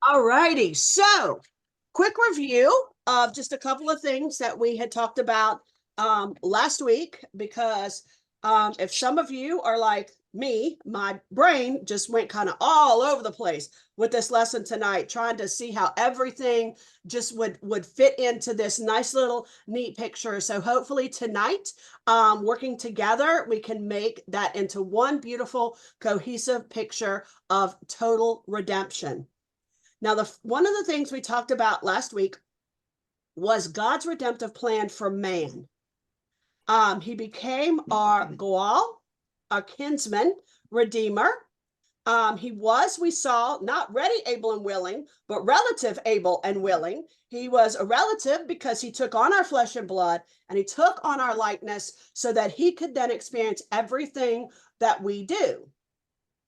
All righty. So, quick review of just a couple of things that we had talked about last week, because if some of you are like me, my brain just went kind of all over the place with this lesson tonight, trying to see how everything just would fit into this nice little neat picture. So hopefully tonight, working together, we can make that into one beautiful cohesive picture of total redemption. Now, one of the things we talked about last week was God's redemptive plan for man. He became our Goal, our kinsman, redeemer. He was, we saw, not ready, able, and willing, but relative, able, and willing. He was a relative because he took on our flesh and blood, and he took on our likeness so that he could then experience everything that we do.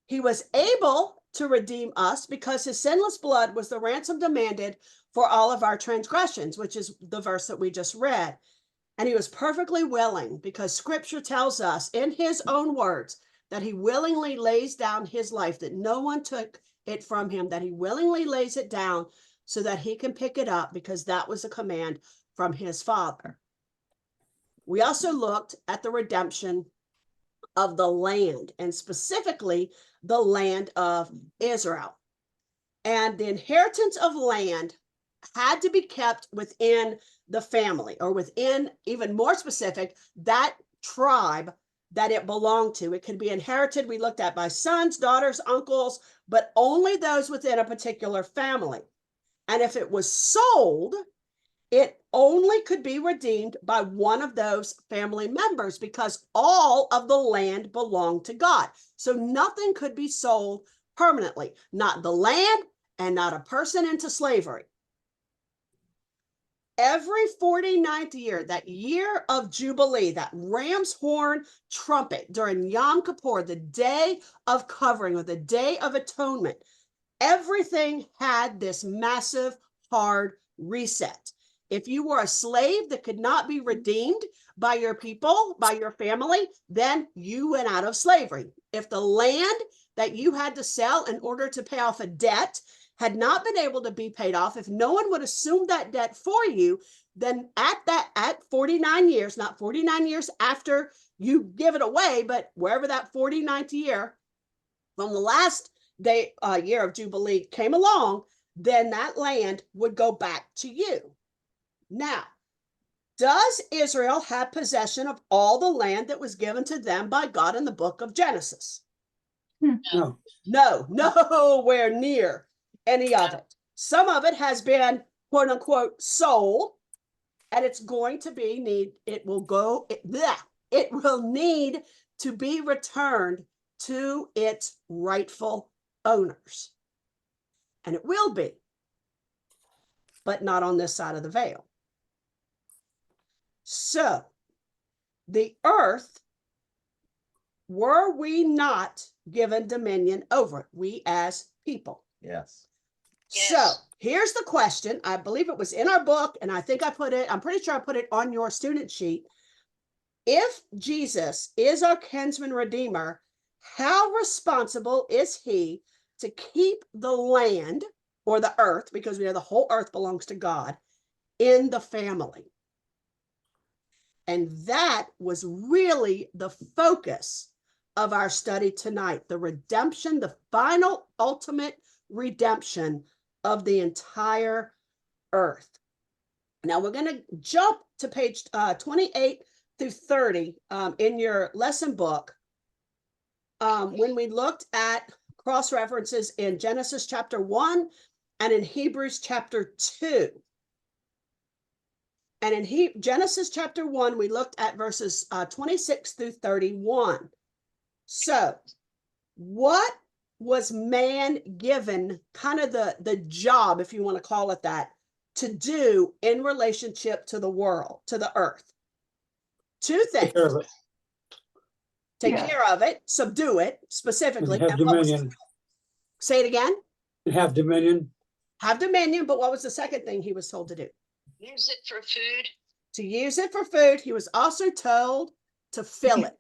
He was able to redeem us because his sinless blood was the ransom demanded for all of our transgressions, which is the verse that we just read. And he was perfectly willing because scripture tells us in his own words that he willingly lays down his life, that no one took it from him, that he willingly lays it down so that he can pick it up, because that was a command from his Father. We also looked at the redemption of the land, and specifically the land of Israel. And the inheritance of land had to be kept within the family, or within, even more specific, that tribe that it belonged to. It could be inherited, we looked at, by sons, daughters, uncles, but only those within a particular family. And if it was sold, it only could be redeemed by one of those family members, because all of the land belonged to God. So nothing could be sold permanently, not the land and not a person into slavery. Every 49th year, that year of Jubilee, that ram's horn trumpet during Yom Kippur, the day of covering, or the day of atonement, everything had this massive hard reset. If you were a slave that could not be redeemed by your people, by your family, then you went out of slavery. If the land that you had to sell in order to pay off a debt had not been able to be paid off, if no one would assume that debt for you, then at 49 years, not 49 years after you give it away, but wherever that 49th year from the last day, year of Jubilee came along, then that land would go back to you. Now, does Israel have possession of all the land that was given to them by God in the book of Genesis? No. No, nowhere near any of it. Some of it has been, quote unquote, sold, and it's going to be it will need to be returned to its rightful owners. And it will be, but not on this side of the veil. So, the earth, were we not given dominion over it, we as people? Yes. So, here's the question. I believe it was in our book, and I think I'm pretty sure I put it on your student sheet. If Jesus is our kinsman redeemer, how responsible is he to keep the land, or the earth, because we know the whole earth belongs to God, in the family? And that was really the focus of our study tonight, the redemption, the final ultimate redemption of the entire earth. Now we're going to jump to page 28 through 30 in your lesson book. When we looked at cross references in Genesis chapter 1 and in Hebrews chapter 2. And in Genesis chapter 1, we looked at verses 26 through 31. So, what was man given, kind of the job, if you want to call it that, to do in relationship to the world, to the earth? Two things. Take care of it, subdue it, specifically. And have dominion. Say it again. And have dominion. Have dominion, but what was the second thing he was told to do? Use it for food. To use it for food. He was also told to fill it.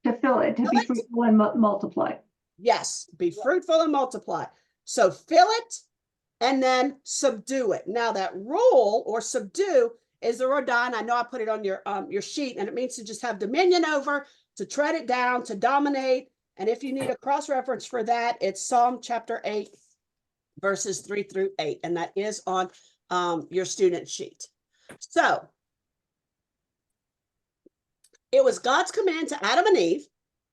To fill it, to be fruitful and multiply. Yes, be fruitful and multiply. So fill it and then subdue it. Now that rule or subdue is the rodine. I know I put it on your sheet, and it means to just have dominion over, to tread it down, to dominate. And if you need a cross reference for that, it's Psalm chapter 8, verses 3 through 8, and that is on your student sheet. So it was God's command to Adam and Eve,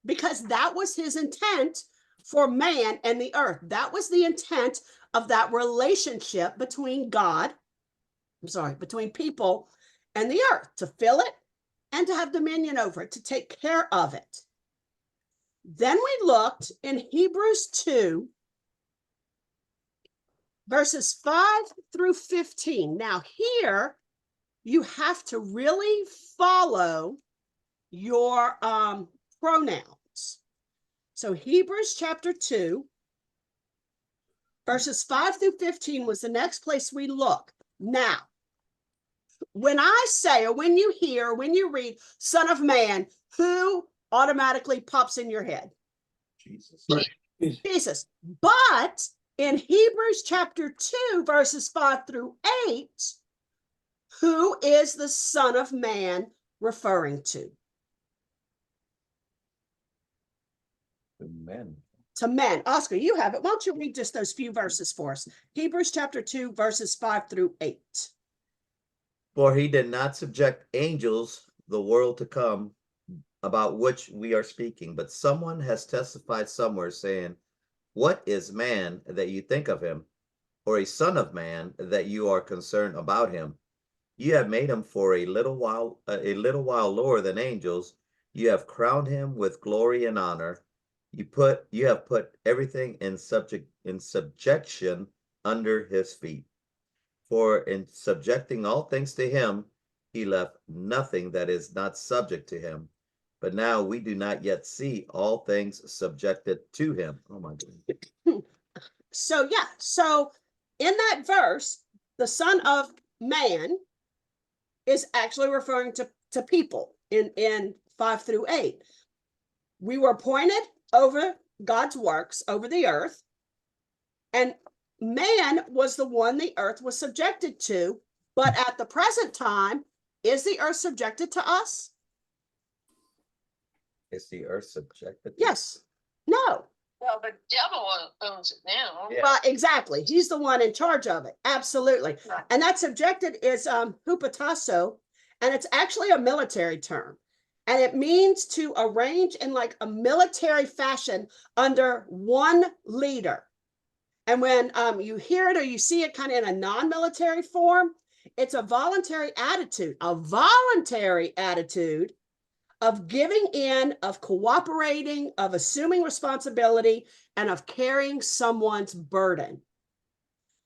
because that was his intent for man and the earth. That was the intent of that relationship between between people and the earth, to fill it and to have dominion over it, to take care of it. Then we looked in Hebrews 2, verses 5 through 15. Now here, you have to really follow your pronouns. So Hebrews chapter 2, verses 5 through 15 was the next place we look. Now, when I say, or when you hear, when you read Son of Man, who automatically pops in your head? Jesus. Jesus. But in Hebrews chapter 2, verses 5 through 8, who is the Son of Man referring to? Amen. To men. Oscar, you have it. Why don't you read just those few verses for us? Hebrews chapter 2, verses 5 through 8. For he did not subject angels the world to come, about which we are speaking, but someone has testified somewhere, saying, what is man that you think of him, or a son of man that you are concerned about him? You have made him for a little while lower than angels. You have crowned him with glory and honor. You have put everything in subjection under his feet. For in subjecting all things to him, he left nothing that is not subject to him. But now we do not yet see all things subjected to him. Oh my goodness. So in that verse, the Son of Man is actually referring to people in 5 through 8. We were appointed over God's works, over the earth, and man was the one the earth was subjected to. But at the present time, is the earth subjected to us? Is the earth subjected? Yes. No. Well, the devil owns it now. Yeah. Well, exactly. He's the one in charge of it. Absolutely. Right. And that subjected is hupatasso, and it's actually a military term. And it means to arrange in like a military fashion under one leader. And when you hear it or you see it kind of in a non-military form, it's a voluntary attitude of giving in, of cooperating, of assuming responsibility, and of carrying someone's burden.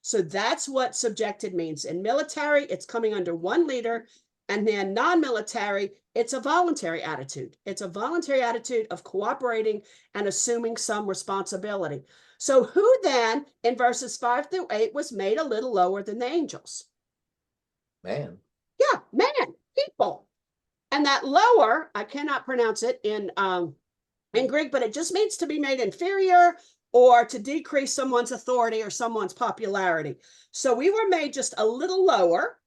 So that's what subjected means. In military, it's coming under one leader, and then non-military, it's a voluntary attitude. It's a voluntary attitude of cooperating and assuming some responsibility. So who then, in verses 5 through 8, was made a little lower than the angels? Man. Yeah, man, people. And that lower, I cannot pronounce it in Greek, but it just means to be made inferior or to decrease someone's authority or someone's popularity. So we were made just a little lower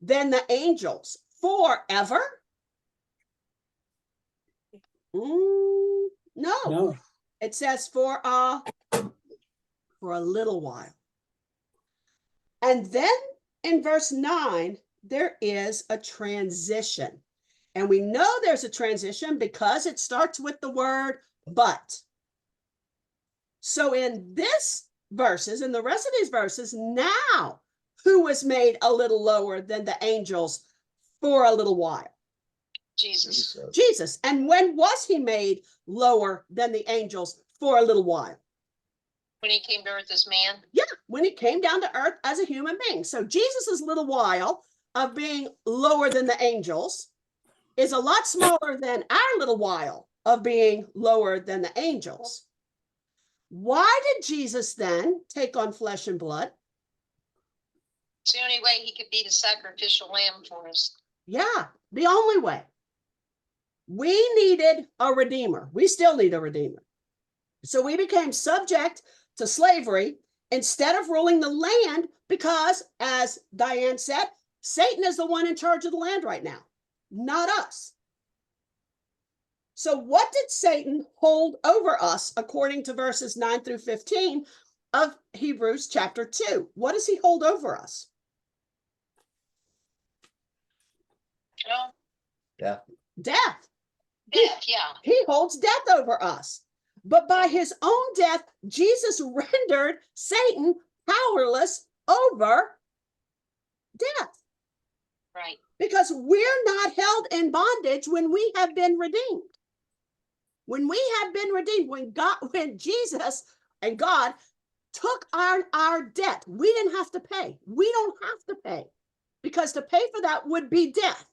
than the angels forever. No, it says for a little while. And then in verse 9, there is a transition. And we know there's a transition because it starts with the word but. So in this verses, in the rest of these verses, now who was made a little lower than the angels for a little while? Jesus. Jesus. And when was he made lower than the angels for a little while? When he came to earth as man. Yeah, when he came down to earth as a human being. So Jesus's little while of being lower than the angels is a lot smaller than our little while of being lower than the angels. Why did Jesus then take on flesh and blood? It's the only way he could be the sacrificial lamb for us. Yeah, the only way. We needed a redeemer. We still need a redeemer. So we became subject to slavery instead of ruling the land, because, as Diane said, Satan is the one in charge of the land right now, not us. So what did Satan hold over us according to verses 9 through 15 of Hebrews chapter 2? What does he hold over us? Oh, Death. death, yeah. He holds death over us. But by his own death, Jesus rendered Satan powerless over death. Right. Because we're not held in bondage when we have been redeemed. When we have been redeemed, when Jesus and God took our debt, we didn't have to pay. We don't have to pay, because to pay for that would be death.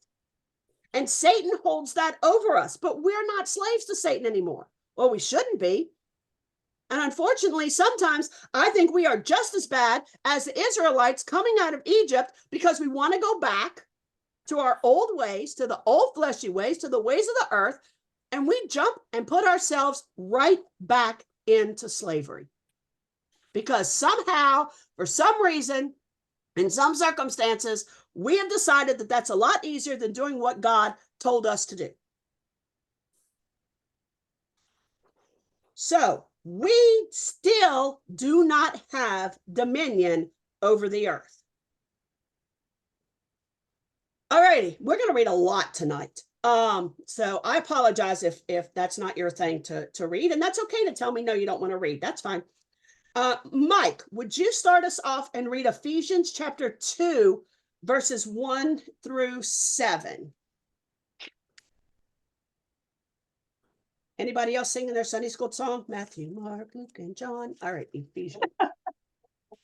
And Satan holds that over us, but we're not slaves to Satan anymore. Well, we shouldn't be. And unfortunately, sometimes I think we are just as bad as the Israelites coming out of Egypt, because we want to go back to our old ways, to the old fleshy ways, to the ways of the earth, and we jump and put ourselves right back into slavery. Because somehow, for some reason, in some circumstances, we have decided that that's a lot easier than doing what God told us to do. So we still do not have dominion over the earth. All righty, we're going to read a lot tonight. So I apologize if that's not your thing to read, and that's okay to tell me no, you don't want to read. That's fine. Mike, would you start us off and read Ephesians chapter 2, verses 1 through 7? Anybody else singing their Sunday school song? Matthew, Mark, Luke, and John. All right, Ephesians.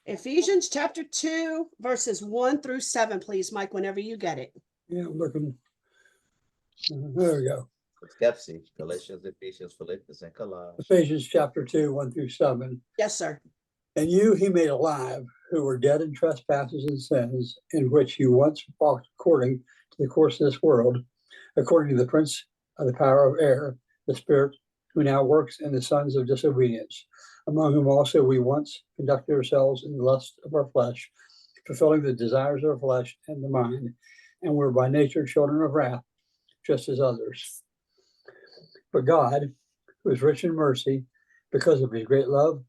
Ephesians chapter 2, verses 1 through 7, please, Mike, whenever you get it. Yeah, I'm looking. There we go. Skepsis, Galatians, Ephesians, Philippians, and Colossians. Ephesians chapter 2, 1 through 7. Yes, sir. And you he made alive, who were dead in trespasses and sins, in which you once walked according to the course of this world, according to the prince of the power of air, the spirit who now works in the sons of disobedience, among whom also we once conducted ourselves in the lust of our flesh, fulfilling the desires of our flesh and the mind, and were by nature children of wrath, just as others. But God, who is rich in mercy, because of his great love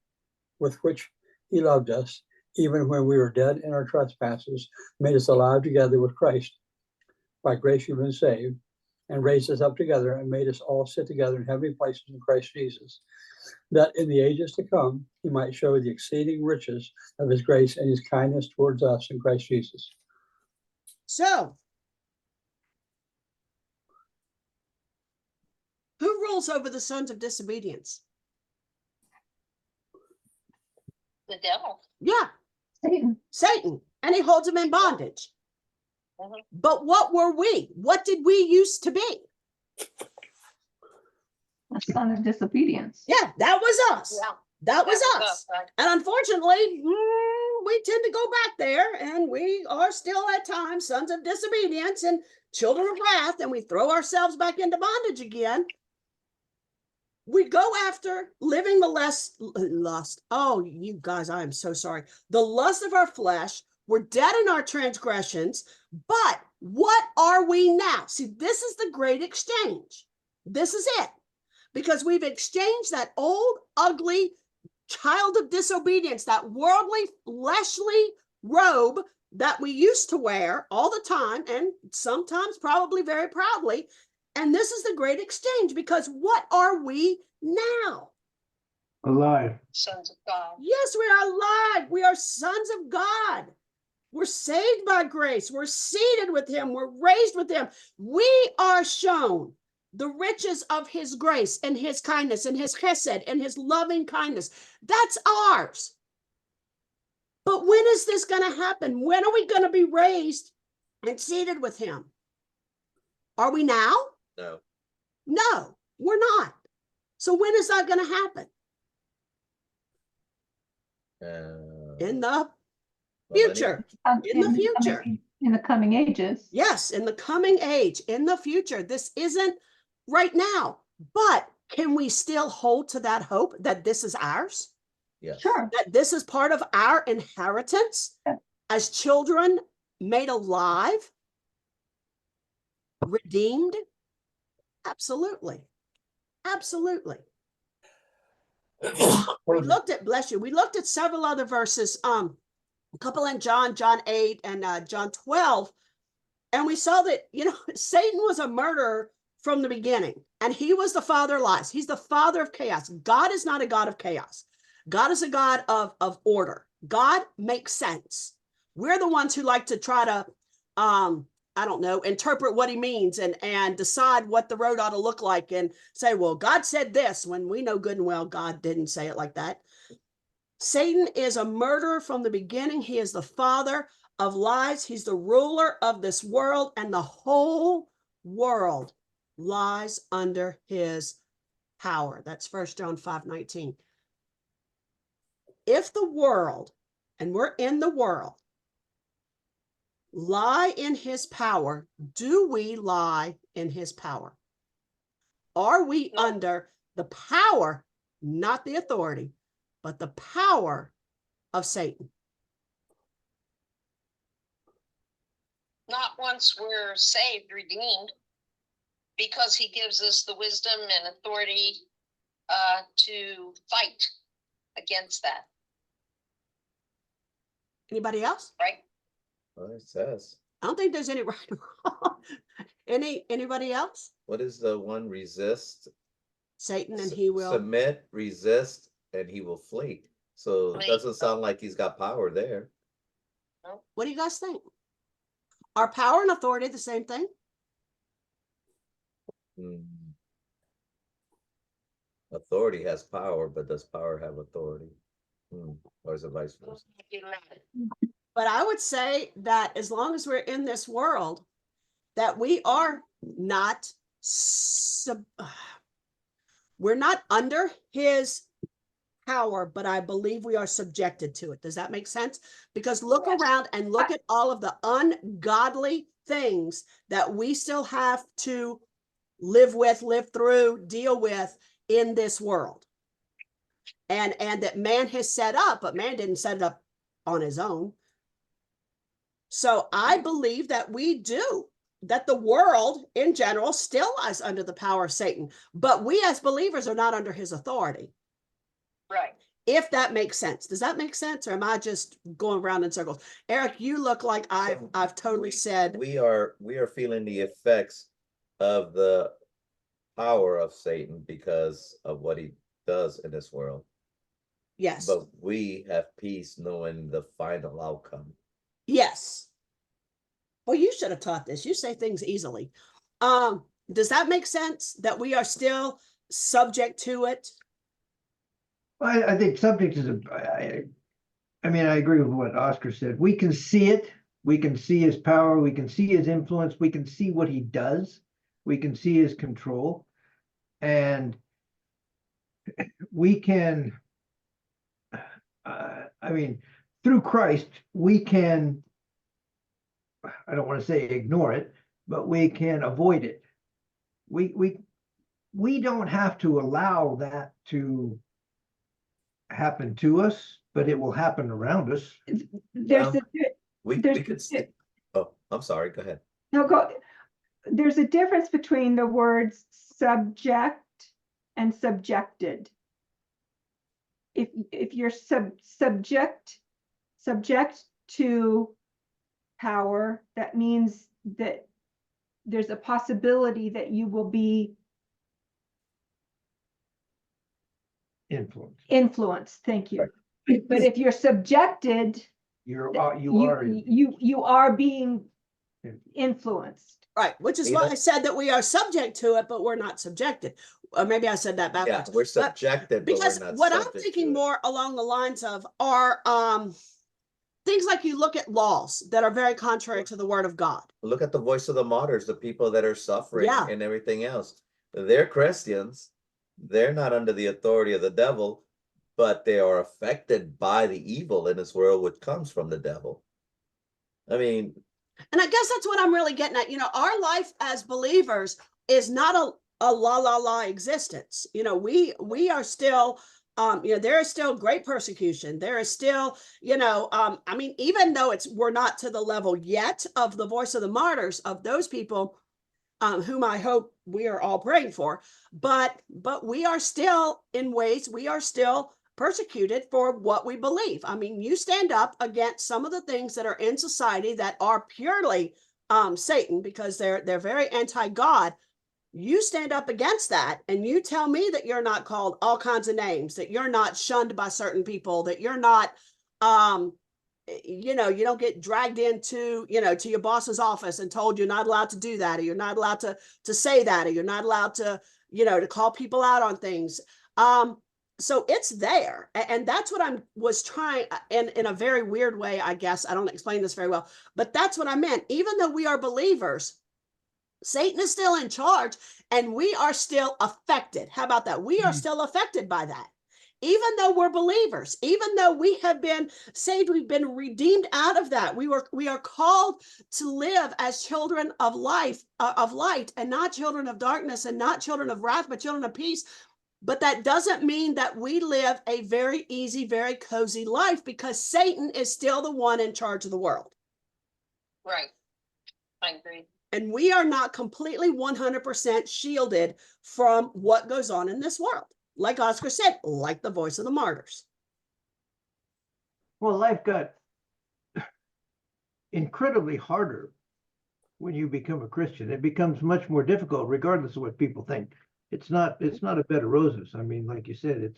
with which he loved us, even when we were dead in our trespasses, made us alive together with Christ. By grace you've been saved, and raised us up together, and made us all sit together in heavenly places in Christ Jesus, that in the ages to come he might show the exceeding riches of his grace and his kindness towards us in Christ Jesus. So, who rules over the sons of disobedience? The devil. Yeah, Satan. Satan. And he holds them in bondage. Mhm. But what were we? What did we used to be? A son of disobedience. Yeah, that was us. Yeah. That was That was us. right? And unfortunately, we tend to go back there, and we are still at times sons of disobedience and children of wrath, and we throw ourselves back into bondage again. We go after living the lust. Oh, you guys, I am so sorry. The lust of our flesh. We're dead in our transgressions. But what are we now? See, this is the great exchange. This is it. Because we've exchanged that old, ugly child of disobedience, that worldly, fleshly robe that we used to wear all the time, and sometimes probably very proudly. And this is the great exchange, because what are we now? Alive. Sons of God. Yes, we are alive. We are sons of God. We're saved by grace. We're seated with him. We're raised with him. We are shown the riches of his grace and his kindness and his chesed and his loving kindness. That's ours. But when is this going to happen? When are we going to be raised and seated with him? Are we now? No. No, we're not. So when is that going to happen? In the future. In the future. In the coming ages. Yes, in the coming age, in the future. This isn't right now. But can we still hold to that hope that this is ours? Yes. Sure. That this is part of our inheritance Yeah. as children made alive, redeemed? Absolutely. Absolutely. We looked at, bless you, we looked at several other verses, a couple in John 8 and John 12, and we saw that, Satan was a murderer from the beginning, and he was the father of lies. He's the father of chaos. God is not a God of chaos. God is a God of order. God makes sense. We're the ones who like to try to, I don't know, interpret what he means and decide what the road ought to look like and say, well, God said this, when we know good and well God didn't say it like that. Satan is a murderer from the beginning. He is the father of lies. He's the ruler of this world, and the whole world lies under his power. That's 1 John 5:19. If the world, and we're in the world, lie in his power, do we lie in his power? Are we No. under the power, not the authority, but the power of Satan? Not once we're saved, redeemed, because he gives us the wisdom and authority to fight against that, Anybody else? right? Well, it says. I don't think there's any right or wrong. Anybody else? What is the one? Resist, Satan, and he will. submit, resist, and he will flee. So it Flee. doesn't sound like he's got power there. What do you guys think? Are power and authority the same thing? Hmm. Authority has power, but does power have authority? Or is it vice versa? But I would say that as long as we're in this world, that we are not we're not under his power, but I believe we are subjected to it. Does that make sense? Because look Yes. around and look at all of the ungodly things that we still have to live with, live through, deal with in this world. And that man has set up, but man didn't set it up on his own. So I believe that that the world in general still lies under the power of Satan, but we as believers are not under his authority. Right. If that makes sense. Does that make sense? Or am I just going around in circles? Eric, you look like I've totally said. We are feeling the effects of the power of Satan because of what he does in this world. Yes. But we have peace knowing the final outcome. Yes. Well, you should have taught this. You say things easily. Does that make sense that we are still subject to it? I think subject is I mean, I agree with what Oscar said. We can see it. We can see his power. We can see his influence. We can see what he does. We can see his control. And we can, I mean, through Christ, we can, I don't want to say ignore it, but we can avoid it. We don't have to allow that to happen to us, but it will happen around us. There's Well, a, We There's- could oh, I'm sorry, go ahead. no, there's a difference between the words subject and subjected. If you're subject to power, that means that there's a possibility that you will be influenced. Thank you. But if you're subjected, You are being influenced. Right, which is You why know- I said that we are subject to it, but we're not subjected. Or maybe I said that Yeah, backwards. we're But subjected, but because we're not what I'm subject thinking to it. more along the lines of are things like you look at laws that are very contrary to the word of God. Look at the voice of the martyrs, the people that are suffering Yeah. and everything else. They're Christians. They're not under the authority of the devil, but they are affected by the evil in this world, which comes from the devil. I mean, And I guess that's what I'm really getting at. Our life as believers is not a la la la existence. We are still There is still great persecution. There is still, I mean, even though we're not to the level yet of the voice of the martyrs, of those people whom I hope we are all praying for, but we are still, in ways, we are still persecuted for what we believe. I mean, you stand up against some of the things that are in society that are purely Satan, because they're very anti-God. You stand up against that and you tell me that you're not called all kinds of names, that you're not shunned by certain people, that you're not you don't get dragged into, to your boss's office and told you're not allowed to do that, or you're not allowed to say that, or you're not allowed to, to call people out on things. So it's there. And that's what I was trying, in a very weird way, I guess. I don't explain this very well, but that's what I meant. Even though we are believers, Satan is still in charge and we are still affected. How about that? We are still affected by that. Even though we're believers, even though we have been saved, we've been redeemed out of that. We are called to live as children of light, and not children of darkness, and not children of wrath, but children of peace. But that doesn't mean that we live a very easy, very cozy life, because Satan is still the one in charge of the world. Right. I agree. And we are not completely 100% shielded from what goes on in this world. Like Oscar said, like the voice of the martyrs. Well, life got incredibly harder when you become a Christian. It becomes much more difficult, regardless of what people think. It's not a bed of roses. I mean, like you said,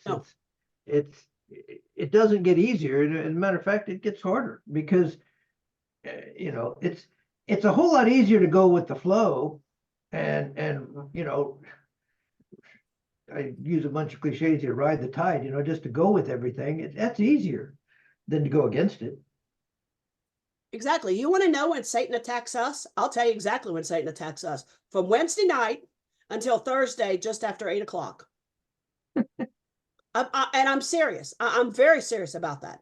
it doesn't get easier. And as a matter of fact, it gets harder, because it's a whole lot easier to go with the flow, and I use a bunch of cliches here, ride the tide, just to go with everything. That's easier than to go against it. Exactly. You want to know when Satan attacks us? I'll tell you exactly when Satan attacks us. From Wednesday night until Thursday, just after 8 o'clock. And I'm serious. I'm very serious about that.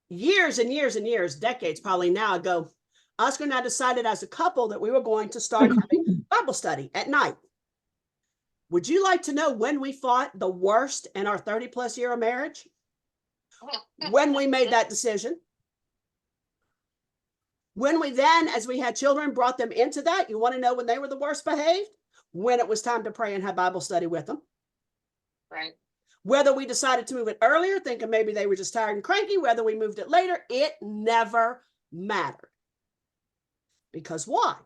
Years and years and years, decades probably now ago, Oscar and I decided as a couple that we were going to start having Bible study at night. Would you like to know when we fought the worst in our 30+ year of marriage? When we made that decision. When we then, as we had children, brought them into that. You want to know when they were the worst behaved? When it was time to pray and have Bible study with them. Right. Whether we decided to move it earlier, thinking maybe they were just tired and cranky, whether we moved it later, it never mattered. Because why?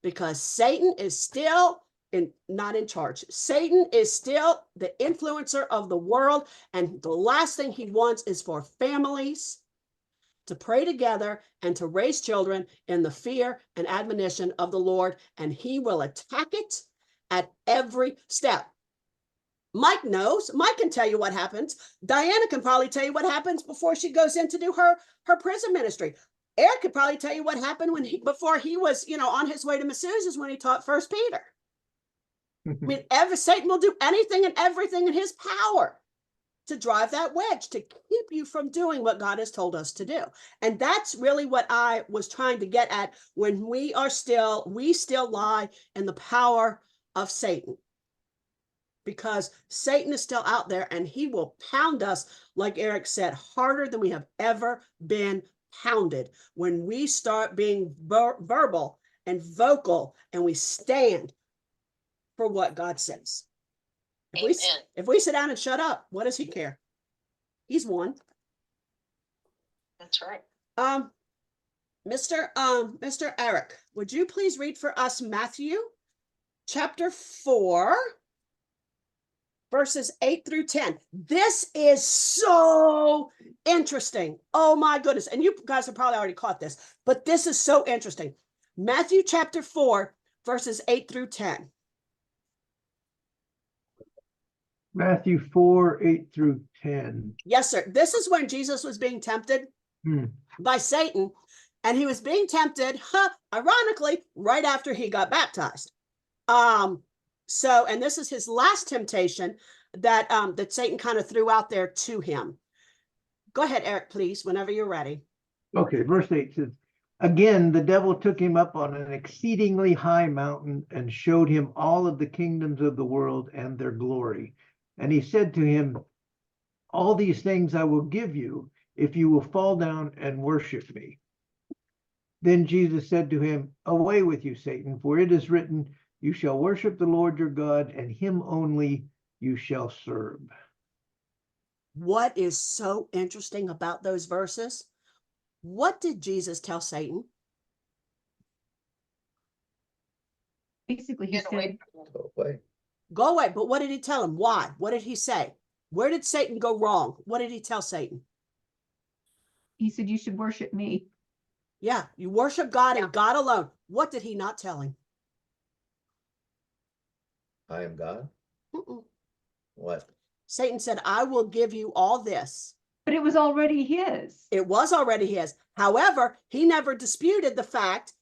Because Satan is still not in charge. Satan is still the influencer of the world. And the last thing he wants is for families to pray together and to raise children in the fear and admonition of the Lord. And he will attack it at every step. Mike knows. Mike can tell you what happens. Diana can probably tell you what happens before she goes in to do her prison ministry. Eric could probably tell you what happened before he was, on his way to Masseuse's when he taught 1 Peter. I mean, Satan will do anything and everything in his power to drive that wedge, to keep you from doing what God has told us to do. And that's really what I was trying to get at when we still lie in the power of Satan. Because Satan is still out there and he will pound us, like Eric said, harder than we have ever been pounded when we start being verbal and vocal and we stand for what God says. If we sit down and shut up, what does he care? He's won. That's right. Mr. Eric, would you please read for us Matthew chapter 4, verses 8 through 10. This is so interesting. Oh my goodness. And you guys have probably already caught this, but this is so interesting. Matthew chapter 4, verses 8 through 10. Matthew 4, 8 through 10. Yes, sir. This is when Jesus was being tempted by Satan, and he was being tempted, ironically, right after he got baptized. And this is his last temptation that Satan kind of threw out there to him. Go ahead, Eric, please, whenever you're ready. Okay, verse 8 says, "Again, the devil took him up on an exceedingly high mountain and showed him all of the kingdoms of the world and their glory. And he said to him, all these things I will give you if you will fall down and worship me. Then Jesus said to him, away with you, Satan, for it is written, you shall worship the Lord your God, and him only you shall serve. What is so interesting about those verses? What did Jesus tell Satan? Basically, he Get away said, from him. Go away. Go away. But what did he tell him? Why? What did he say? Where did Satan go wrong? What did he tell Satan? you should worship me. Yeah, you worship God and God alone. What did he not tell him? I am God. Mm-mm. What? Satan said, I will give you all this. But it was already his. It was already his. However, he never disputed the fact,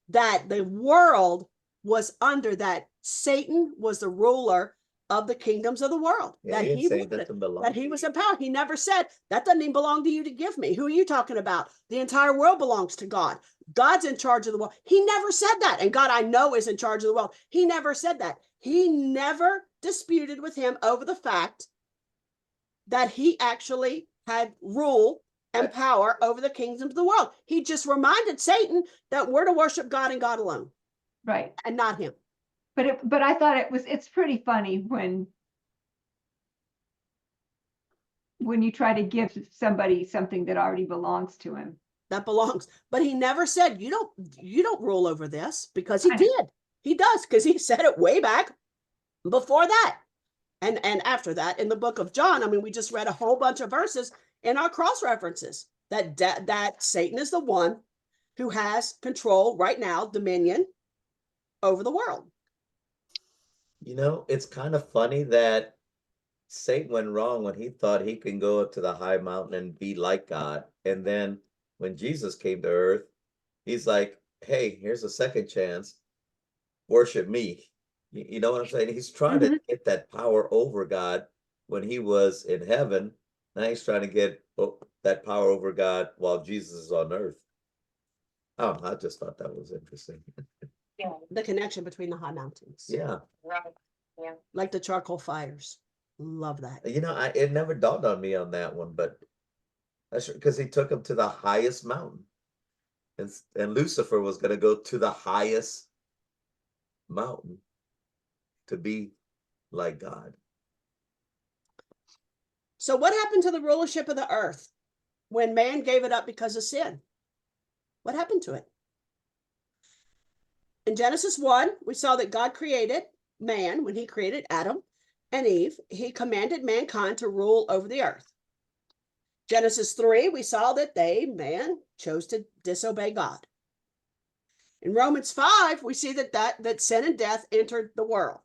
that the world was under, that Satan was the ruler of the kingdoms of the world. Yeah, That he didn't he say ruled that it, to belong that to he you. was in power. He never said, that doesn't even belong to you to give me. Who are you talking about? The entire world belongs to God. God's in charge of the world. He never said that. And God, I know, is in charge of the world. He never said that. He never disputed with him over the fact that he actually had rule and power over the kingdoms of the world. He just reminded Satan that we're to worship God and God alone, Right. and not him. But I thought it's pretty funny when you try to give somebody something that already belongs to him. That belongs. But he never said, you don't rule over this, because he I know. did. He does, because he said it way back before that. And after that, in the book of John, I mean, we just read a whole bunch of verses in our cross references that Satan is the one who has control right now, dominion over the world. You know, it's kind of funny that Satan went wrong when he thought he can go up to the high mountain and be like God. And then when Jesus came to earth, he's like, hey, here's a second chance. Worship me. You know what I'm saying? He's trying to get that power over God when he was in heaven. Now he's trying to get that power over God while Jesus is on earth. Oh, I just thought that was interesting. Yeah, The connection between the high mountains. Yeah. right. Yeah. Like the charcoal fires. Love that. You know, it never dawned on me on that one, but that's because he took him to the highest mountain. And Lucifer was going to go to the highest mountain to be like God. So what happened to the rulership of the earth when man gave it up because of sin? What happened to it? In Genesis 1, we saw that God created man when he created Adam and Eve. He commanded mankind to rule over the earth. Genesis 3, we saw that man chose to disobey God. In Romans 5, we see that sin and death entered the world.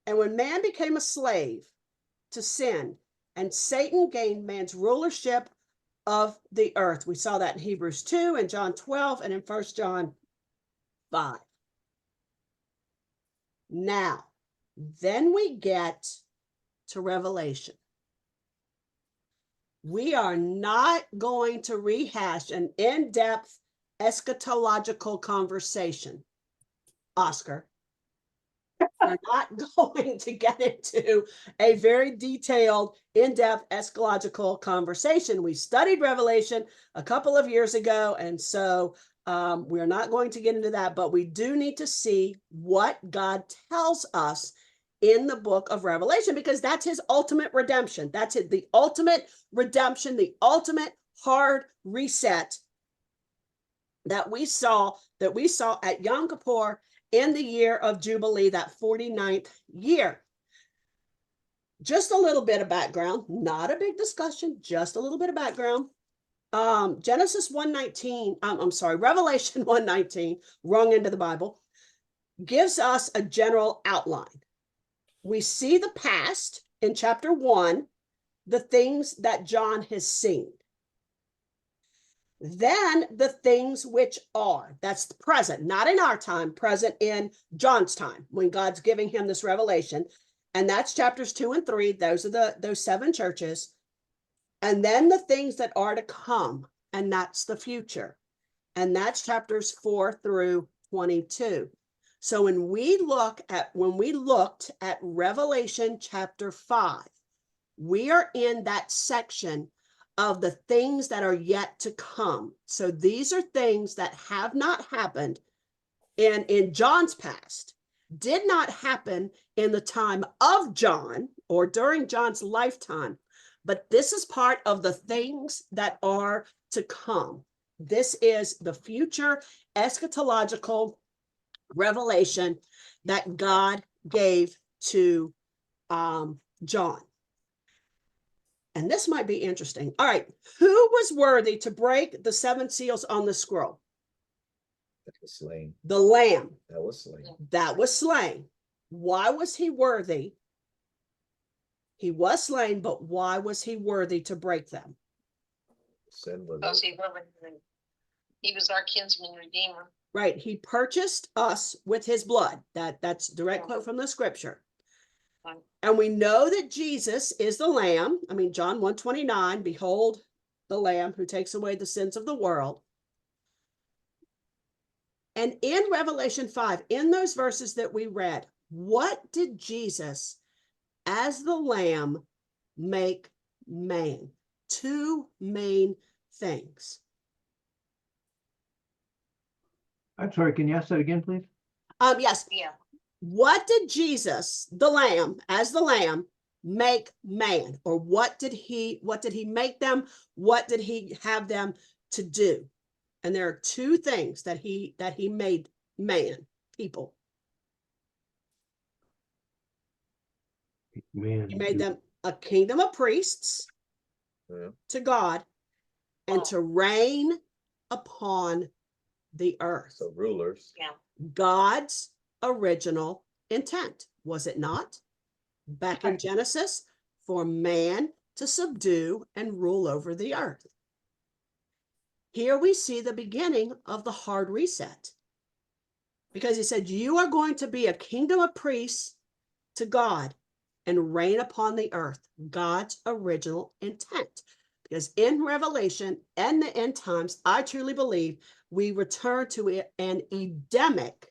And when man became a slave to sin, and Satan gained man's rulership of the earth. We saw that in Hebrews 2 and John 12 and in 1 John 5. Now, then we get to Revelation. We are not going to rehash an in-depth eschatological conversation, Oscar. We're not going to get into a very detailed, in-depth eschatological conversation. We studied Revelation a couple of years ago, and so we're not going to get into that, but we do need to see what God tells us in the book of Revelation, because that's his ultimate redemption. That's it, the ultimate redemption, the ultimate hard reset that we saw at Yom Kippur in the year of Jubilee, that 49th year. Just a little bit of background, not a big discussion, just a little bit of background. Genesis 1:19, I'm sorry, Revelation 1:19, wrong end of the Bible, gives us a general outline. We see the past in chapter 1, the things that John has seen. Then the things which are, that's the present, not in our time, present in John's time, when God's giving him this revelation. And that's chapters 2 and 3. Those are those 7 churches. And then the things that are to come, and that's the future. And that's chapters 4 through 22. So when we looked at Revelation chapter 5, we are in that section of the things that are yet to come. So these are things that have not happened in John's past, did not happen in the time of John or during John's lifetime, but this is part of the things that are to come. This is the future eschatological revelation that God gave to John. And this might be interesting. All right, who was worthy to break the 7 seals on the scroll? That was slain. The Lamb. That was slain. That was slain. Why was he worthy? He was slain, but why was he worthy to break them? Sin was Because he was our kinsman redeemer. Right. He purchased us with his blood. That's direct quote from the scripture. Right. And we know that Jesus is the Lamb. I mean, John 1:29, behold the Lamb who takes away the sins of the world. And in Revelation 5, in those verses that we read, what did Jesus as the Lamb make man? 2 main things. I'm sorry, can you ask that again, please? Yes. Yeah. What did Jesus, the Lamb, as the Lamb, make man? Or what did he make them? What did he have them to do? And there are 2 things that he made man, people. Man, He made them a kingdom of priests to God and to reign upon the earth. So rulers. Yeah. God's original intent, was it not? Back in Right. Genesis, for man to subdue and rule over the earth. Here we see the beginning of the hard reset. Because he said, you are going to be a kingdom of priests to God and reign upon the earth. God's original intent. Because in Revelation and the end times, I truly believe we return to an Edenic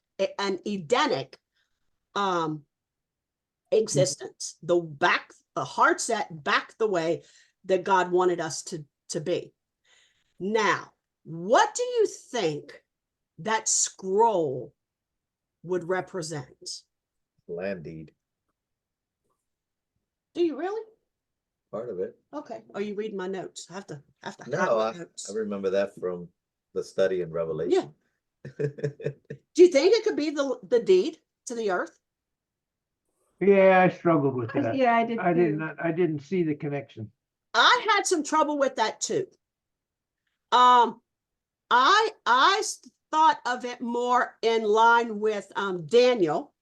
existence. The heart set back the way that God wanted us to be. Now, what do you think that scroll would represent? Land deed. Do you really? Part of it. Okay. Are you reading my notes? I have to hide No, my I notes. remember that from the study in Revelation. Do you think it could be the deed to the earth? yeah, I struggled with that. Yeah, I did I did too. not, I didn't see the connection. I had some trouble with that too. I thought of it more in line with Daniel.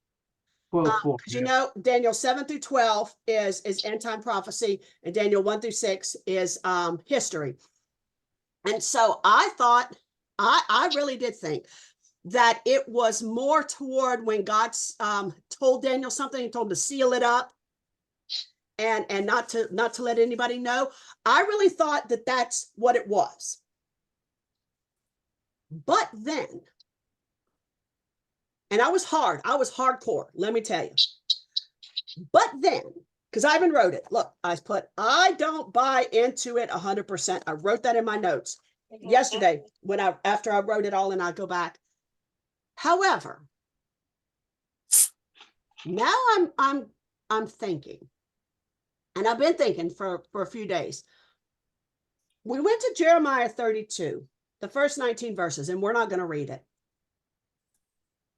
12:4. Because you know, Daniel 7 through 12 is end time prophecy, and Daniel 1 through 6 is history. And so I thought, I really did think that it was more toward when God told Daniel something and told him to seal it up and not to let anybody know. I really thought that that's what it was. But then, and I was hardcore, let me tell you. But then, because I even wrote it, look, I don't buy into it 100%. I wrote that in my notes yesterday after I wrote it all and I go back. However, now I'm thinking, and I've been thinking for a few days. We went to Jeremiah 32, the first 19 verses, and we're not going to read it.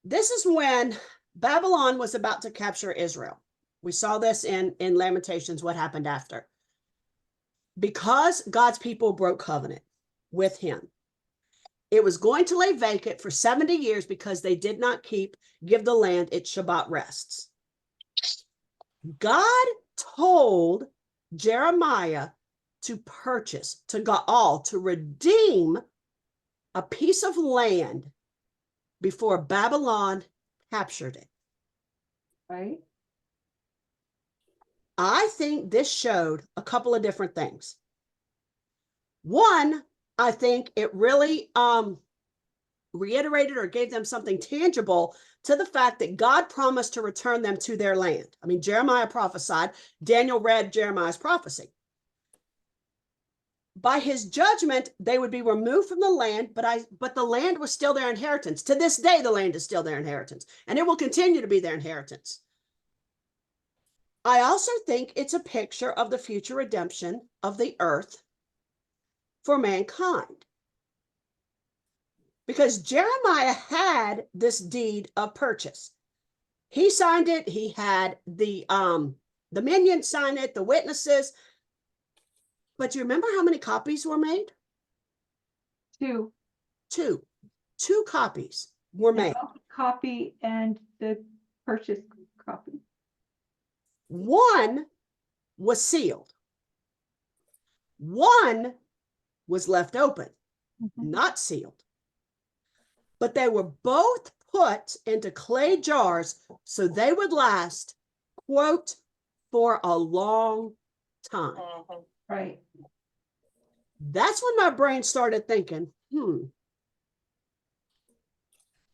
This is when Babylon was about to capture Israel. We saw this in Lamentations, what happened after. Because God's people broke covenant with him, it was going to lay vacant for 70 years because they did not give the land its Shabbat rests. God told Jeremiah to purchase, to redeem a piece of land before Babylon captured it. Right? I think this showed a couple of different things. One, I think it really reiterated or gave them something tangible to the fact that God promised to return them to their land. I mean, Jeremiah prophesied, Daniel read Jeremiah's prophecy. By his judgment, they would be removed from the land, but the land was still their inheritance. To this day, the land is still their inheritance, and it will continue to be their inheritance. I also think it's a picture of the future redemption of the earth for mankind. Because Jeremiah had this deed of purchase. He signed it. He had the minions sign it, the witnesses. But do you remember how many copies were made? 2. Two copies were The made. oath copy and the purchase copy. One was sealed. One was left open, not sealed. But they were both put into clay jars so they would last, quote, for a long time. Mhm. Right. That's when my brain started thinking,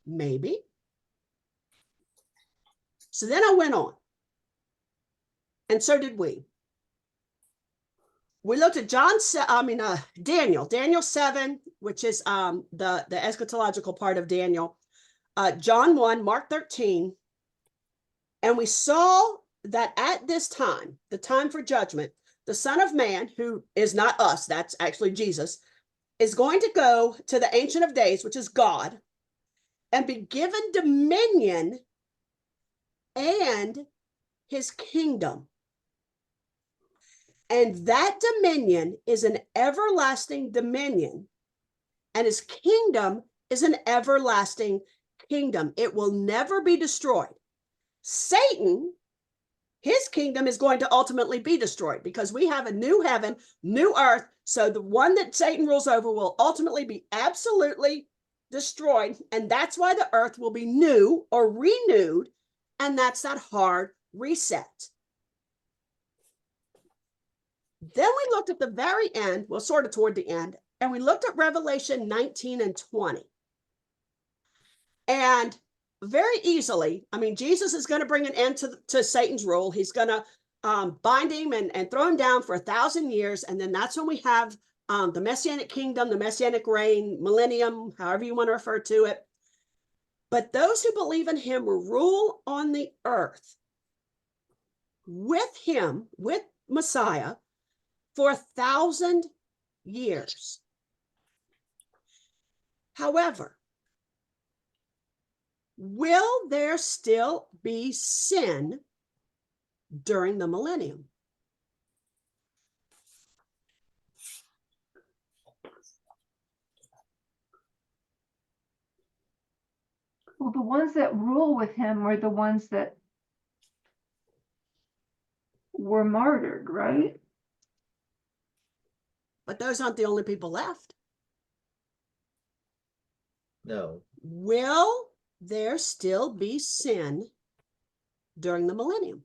maybe. So then I went on. And so did we. We looked at Daniel 7, which is the eschatological part of Daniel, John 1, Mark 13. And we saw that at this time, the time for judgment, the Son of Man, who is not us, that's actually Jesus, is going to go to the Ancient of Days, which is God, and be given dominion and his kingdom. And that dominion is an everlasting dominion, and his kingdom is an everlasting kingdom. It will never be destroyed. Satan, his kingdom is going to ultimately be destroyed because we have a new heaven, new earth. So the one that Satan rules over will ultimately be absolutely destroyed. And that's why the earth will be new or renewed. And that's that hard reset. Then we looked at the very end, well, sort of toward the end, and we looked at Revelation 19 and 20. And very easily, I mean, Jesus is going to bring an end to Satan's rule. He's going to bind him and throw him down for 1,000 years. And then that's when we have the Messianic kingdom, the Messianic reign, millennium, however you want to refer to it. But those who believe in him will rule on the earth with him, with Messiah, for 1,000 years. However, will there still be sin during the millennium? Well, the ones that rule with him were the ones that were martyred, right? But those aren't the only people left. No, Will there still be sin during the millennium?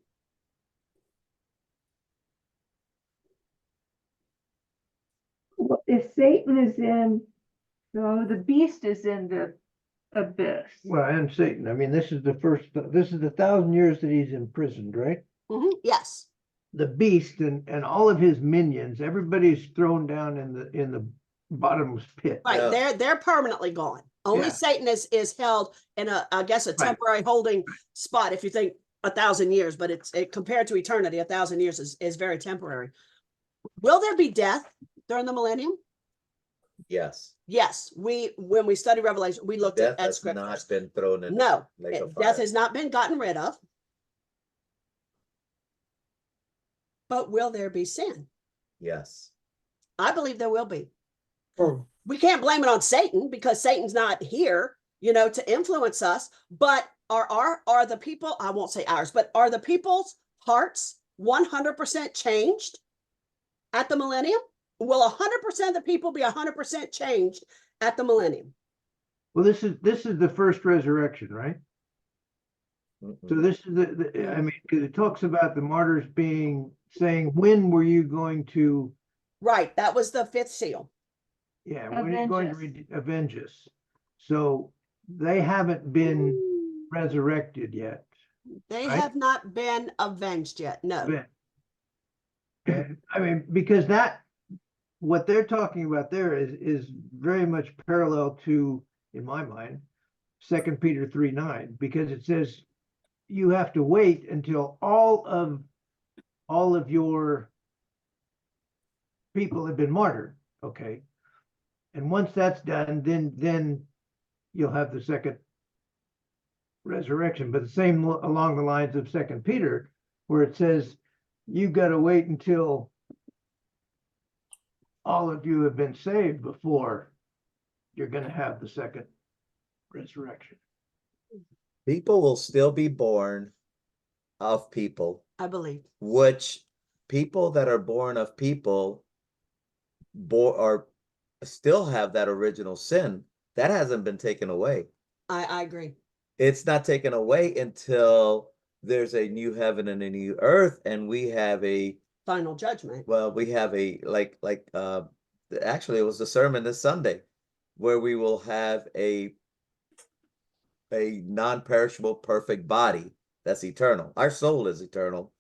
Well, if Satan is in, so the beast is in the abyss. Well, and Satan, I mean, this is the 1,000 years that he's imprisoned, right? Yes. The beast and all of his minions, everybody's thrown down in the bottomless pit. Right. Yeah. They're permanently gone. Only Yeah. Satan is held in I guess a temporary holding spot if you think 1,000 years, but it's compared to eternity, 1,000 years is very temporary. Will there be death during the millennium? yes. Yes. When we study Revelation, we looked Death at has scriptures. not been thrown in No, the lake of death fire. has not been gotten rid of. But will there be sin? Yes. I believe there will be. Oh, We can't blame it on Satan because Satan's not here, to influence us. But are the people, I won't say ours, but are the people's hearts 100% changed at the millennium? Will 100% of the people be 100% changed at the millennium? Well, this is the first resurrection, right? So this is I mean, because it talks about the martyrs saying, when were you going to? Right. That was the fifth seal. Yeah, when are you going to Avenge us. avenge us? So they haven't been resurrected yet. They Right. have not been avenged yet. No. I mean, because what they're talking about there is very much parallel to, in my mind, 2 Peter 3:9, because it says you have to wait until all of your people have been martyred. Okay. And once that's done, then you'll have the second resurrection. But the same along the lines of 2 Peter, where it says you've got to wait until all of you have been saved before you're going to have the second resurrection. People will still be born of people, I believe. which people that are born of people or still have that original sin. That hasn't been taken away. I agree. It's not taken away until there's a new heaven and a new earth, and we have a Final judgment. well, we have a actually it was the sermon this Sunday where we will have a non-perishable perfect body that's eternal. Our soul is eternal,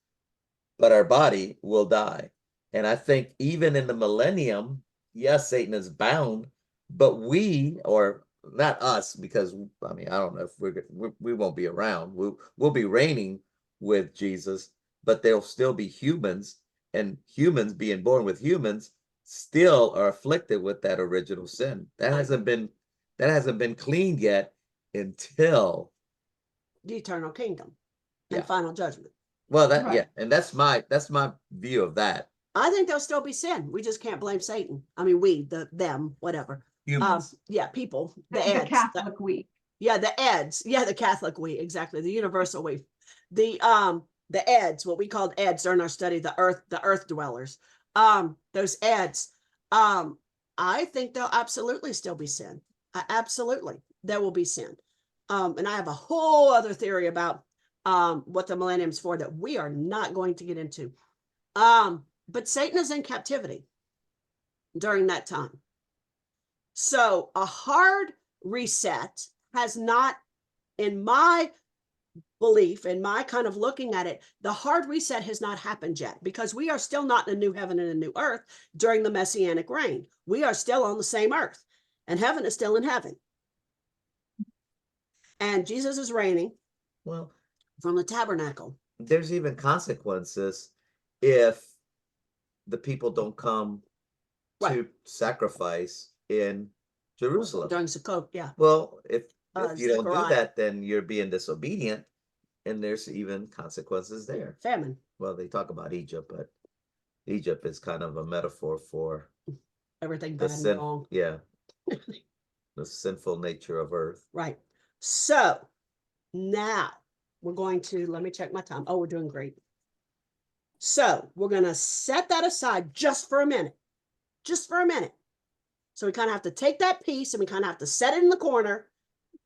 but our body will die. And I think even in the millennium, yes, Satan is bound, but we, or not us, because I mean, I don't know if we won't be around. We'll be reigning with Jesus, but there'll still be humans, and humans being born with humans still are afflicted with that original sin. That hasn't been cleaned yet until The eternal kingdom and Yeah. final judgment. well, Right. yeah, and that's my view of that. I think there'll still be sin. We just can't blame Satan. I mean, them, whatever. Humans. Yeah, people, the The eds. Catholic week. Yeah, the eds. Yeah, the Catholic we, exactly. The universal we. The eds, what we called eds during our study, the earth dwellers. Those eds. I think there'll absolutely still be sin. Absolutely, there will be sin. And I have a whole other theory about what the millennium's for that we are not going to get into. But Satan is in captivity during that time. So a hard reset has not, in my belief, in my kind of looking at it, the hard reset has not happened yet because we are still not in a new heaven and a new earth during the messianic reign. We are still on the same earth, and heaven is still in heaven. And Jesus is reigning Well, from the tabernacle. there's even consequences if the people don't come Right. to sacrifice in Jerusalem. During Sukkot, yeah. Well, if you don't do Zechariah. that, then you're being disobedient, and there's even consequences there. Famine. Well, they talk about Egypt, but Egypt is kind of a metaphor for Everything the bad and sin, wrong. yeah, the sinful nature of earth. Right. So now we're going to, let me check my time. Oh, we're doing great. So we're going to set that aside just for a minute. Just for a minute. So we kind of have to take that piece and we kind of have to set it in the corner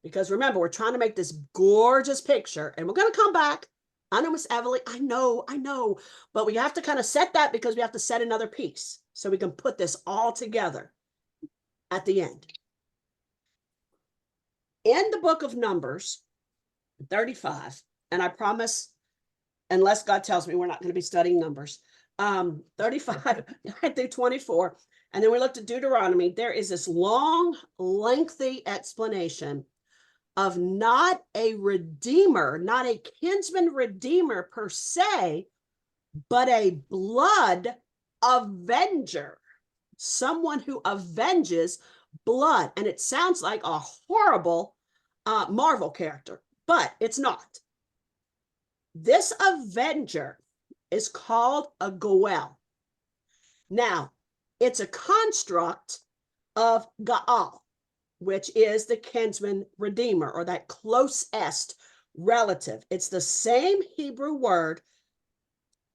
because remember, we're trying to make this gorgeous picture and we're going to come back. I know, Miss Everly, I know, but we have to kind of set that because we have to set another piece so we can put this all together at the end. In the book of Numbers 35, and I promise, unless God tells me we're not going to be studying Numbers, 35 through 24, and then we looked at Deuteronomy, there is this long, lengthy explanation of not a redeemer, not a kinsman redeemer per se, but a blood avenger, someone who avenges blood. And it sounds like a horrible Marvel character, but it's not. This avenger is called a Goel. Now, it's a construct of Gaal, which is the kinsman redeemer or that closest relative. It's the same Hebrew word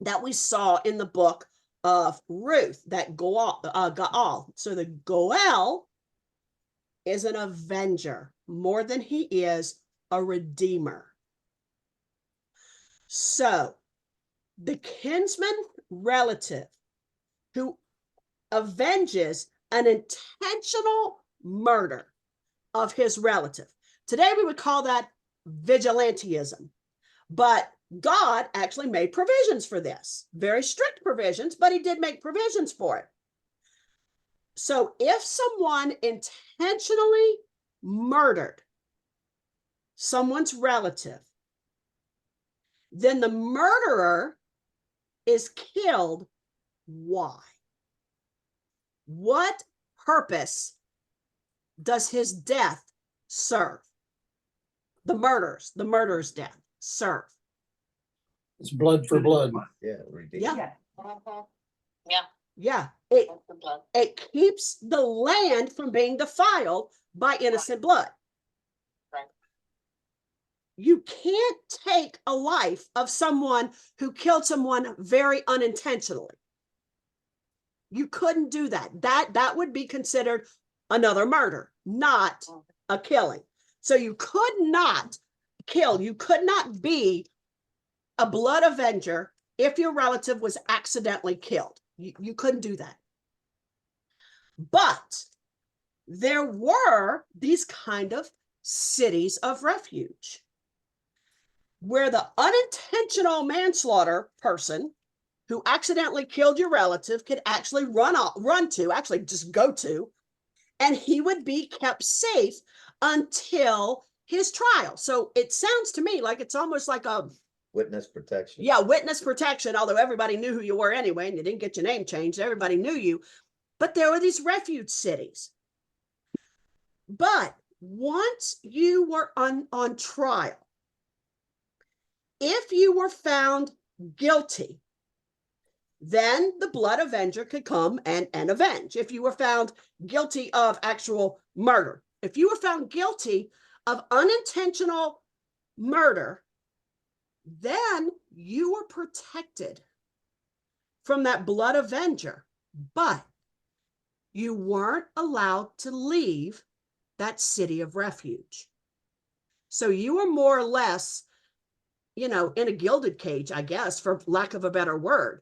that we saw in the book of Ruth, that Gaal. So the Goel is an avenger more than he is a redeemer. So the kinsman relative who avenges an intentional murder, of his relative. Today we would call that vigilantism, but God actually made provisions for this, very strict provisions, but he did make provisions for it. So if someone intentionally murdered someone's relative, then the murderer is killed. Why? What purpose does his death serve? The murderer's death serve? It's blood for blood. Yeah, ridiculous. Yeah, Mhm. Yeah, yeah. that's the blood. It keeps the land from being defiled by innocent blood. Right. You can't take a life of someone who killed someone very unintentionally. You couldn't do that. That would be considered another murder, not a killing. So you could not kill. You could not be a blood avenger if your relative was accidentally killed. You couldn't do that. But there were these kind of cities of refuge where the unintentional manslaughter person who accidentally killed your relative could actually actually just go to, and he would be kept safe until his trial. So it sounds to me like it's almost like a Witness protection. yeah, witness protection, although everybody knew who you were anyway, and you didn't get your name changed. Everybody knew you. But there were these refuge cities. But once you were on trial, if you were found guilty, then the blood avenger could come and avenge. If you were found guilty of actual murder, if you were found guilty of unintentional murder, then you were protected from that blood avenger, but you weren't allowed to leave that city of refuge. So you were more or less, in a gilded cage, I guess, for lack of a better word.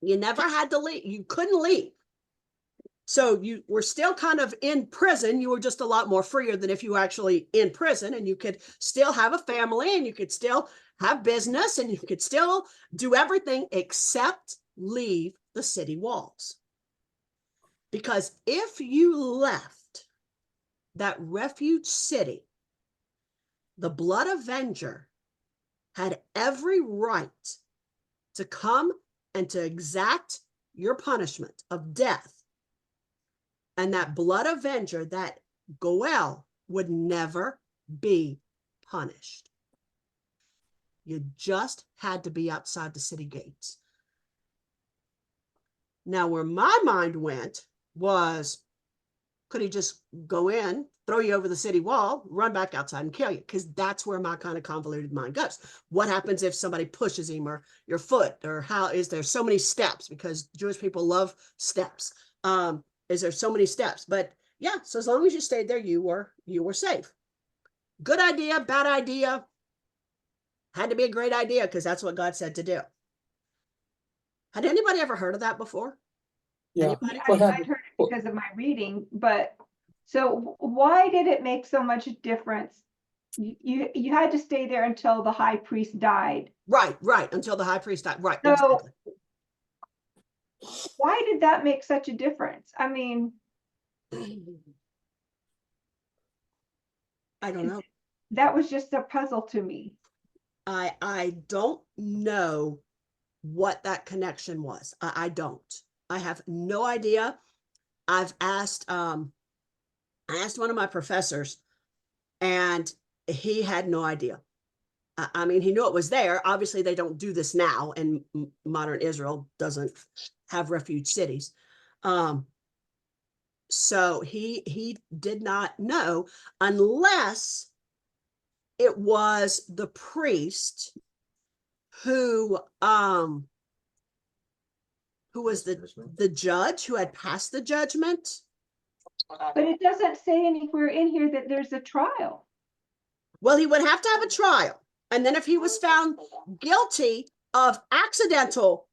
You never had to leave. You couldn't leave. So you were still kind of in prison. You were just a lot more freer than if you were actually in prison, and you could still have a family, and you could still have business, and you could still do everything except leave the city walls. Because if you left that refuge city, the blood avenger had every right to come and to exact your punishment of death. And that blood avenger, that Goel, would never be punished. You just had to be outside the city gates. Now, where my mind went was, could he just go in, throw you over the city wall, run back outside and kill you? Because that's where my kind of convoluted mind goes. What happens if somebody pushes him, or your foot, or how is there so many steps? Because Jewish people love steps. Is there so many steps? But yeah, so as long as you stayed there, you were safe. Good idea, bad idea. Had to be a great idea because that's what God said to do. Had anybody ever heard of that before? Yeah. Anybody? What I'd happened? heard it because of my reading, but so why did it make so much difference? You had to stay there until the high priest died. Right, until the high priest died. Right, So- exactly. Why did that make such a difference? I mean, I don't know. that was just a puzzle to me. I don't know what that connection was. I don't. I have no idea. I've asked I asked one of my professors, and he had no idea. I mean, he knew it was there. Obviously, they don't do this now, and modern Israel doesn't have refuge cities. So he did not know, unless it was the priest who was the judge who had passed the judgment. But it doesn't say anywhere in here that there's a trial. Well, he would have to have a trial. And then if he was found guilty of accidental